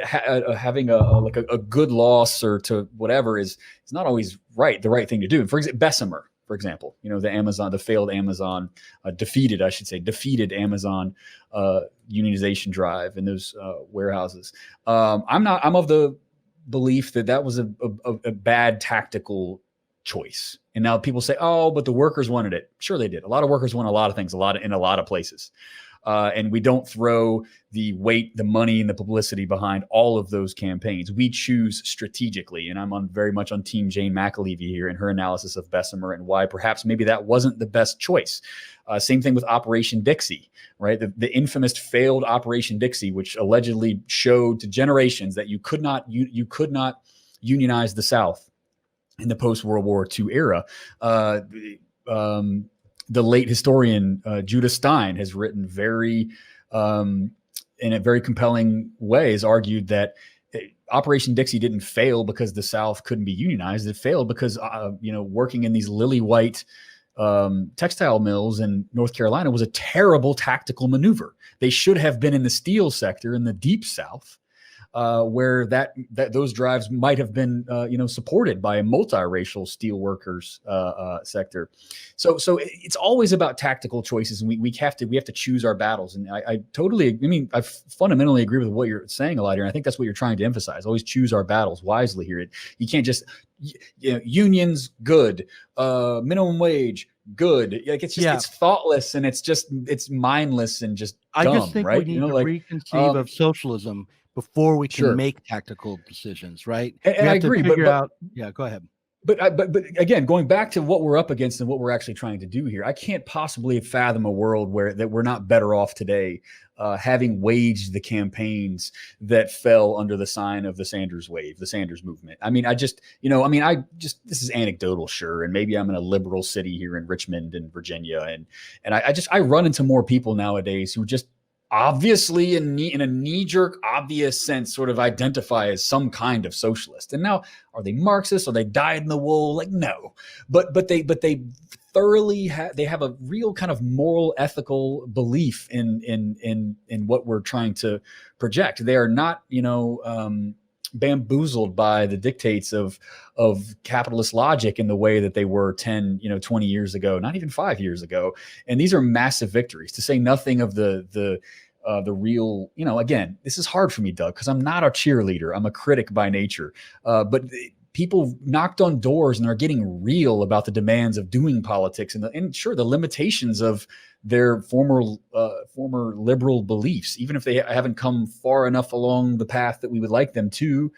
having a good loss or to whatever is not always the right thing to do. For example, Bessemer, for example, the failed Amazon, defeated Amazon unionization drive in those warehouses. I'm of the belief that was a bad tactical choice. And now people say, oh, but the workers wanted it. Sure, they did. A lot of workers want a lot of things, in a lot of places. And we don't throw the weight, the money, and the publicity behind all of those campaigns. We choose strategically. And I'm very much on Team Jane McAlevey here in her analysis of Bessemer and why perhaps maybe that wasn't the best choice. Same thing with Operation Dixie, right? The infamous failed Operation Dixie, which allegedly showed to generations that you could not unionize the South in the post-World War II era. The late historian Judah Stein has written in a very compelling way, has argued that Operation Dixie didn't fail because the South couldn't be unionized. It failed because working in these lily white textile mills in North Carolina was a terrible tactical maneuver. They should have been in the steel sector in the deep South, where those drives might have been supported by a multiracial steel workers sector. So it's always about tactical choices, and we have to choose our battles. And I fundamentally agree with what you're saying a lot here. And I think that's what you're trying to emphasize. Always choose our battles wisely here. You can't just unions good, minimum wage good. Like it's thoughtless and it's mindless and just dumb. I just think we need to reconceive of socialism before we can make tactical decisions, right? And I agree, but go ahead. But again, going back to what we're up against and what we're actually trying to do here, I can't possibly fathom a world that we're not better off today, having waged the campaigns that fell under the sign of the Sanders wave, the Sanders movement. This is anecdotal, sure, and maybe I'm in a liberal city here in Richmond and Virginia, and I run into more people nowadays who just obviously in a knee-jerk obvious sense sort of identify as some kind of socialist. And now, are they Marxists? Are they dyed in the wool? Like, no, but they thoroughly they have a real kind of moral, ethical belief in what we're trying to project. They are not bamboozled by the dictates of capitalist logic in the way that they were 10, 20 years ago, not even 5 years ago. And these are massive victories, to say nothing of the real, again, this is hard for me, Doug, because I'm not a cheerleader. I'm a critic by nature. But people knocked on doors and are getting real about the demands of doing politics and sure, the limitations of their former liberal beliefs, even if they haven't come far enough along the path that we would like them to.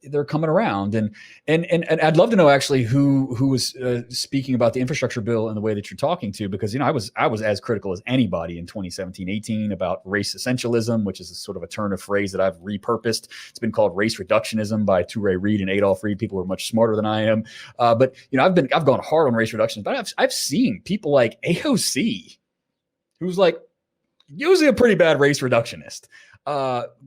they're coming around. And I'd love to know actually who was speaking about the infrastructure bill in the way that you're talking to, because, I was as critical as anybody in 2017-18 about race essentialism, which is a sort of a turn of phrase that I've repurposed. It's been called race reductionism by Toure Reed and Adolph Reed. People are much smarter than I am. But, I've gone hard on race reduction, but I've seen people like AOC, who's like usually a pretty bad race reductionist,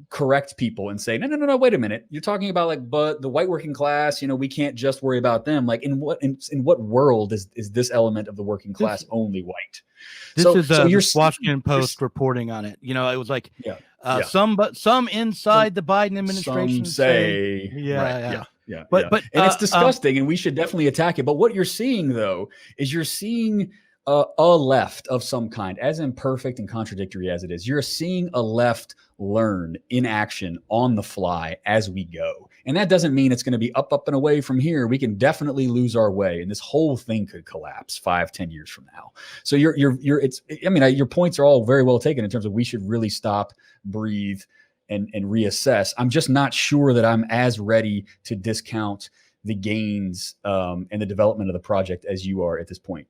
correct people and say, no, wait a minute. You're talking about like, but the white working class, we can't just worry about them. Like in what world is this element of the working class only white? This is your Washington Post reporting on it. It was like, some inside the Biden administration say, But and it's disgusting, and we should definitely attack it. But what you're seeing, though, is you're seeing a left of some kind, as imperfect and contradictory as it is. You're seeing a left learn in action on the fly as we go. And that doesn't mean it's going to be up, and away from here. We can definitely lose our way, and this whole thing could collapse 5-10 years from now. So your points are all very well taken in terms of we should really stop, breathe, and reassess. I'm just not sure that I'm as ready to discount the gains and the development of the project as you are at this point.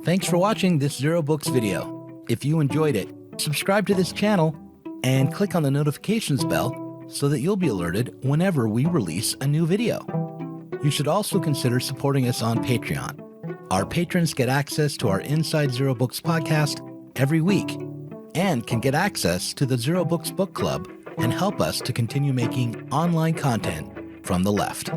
Thanks for watching this Zero Books video. If you enjoyed it, subscribe to this channel and click on the notifications bell so that you'll be alerted whenever we release a new video. You should also consider supporting us on Patreon. Our patrons get access to our Inside Zero Books podcast every week and can get access to the Zero Books Book Club and help us to continue making online content from the left.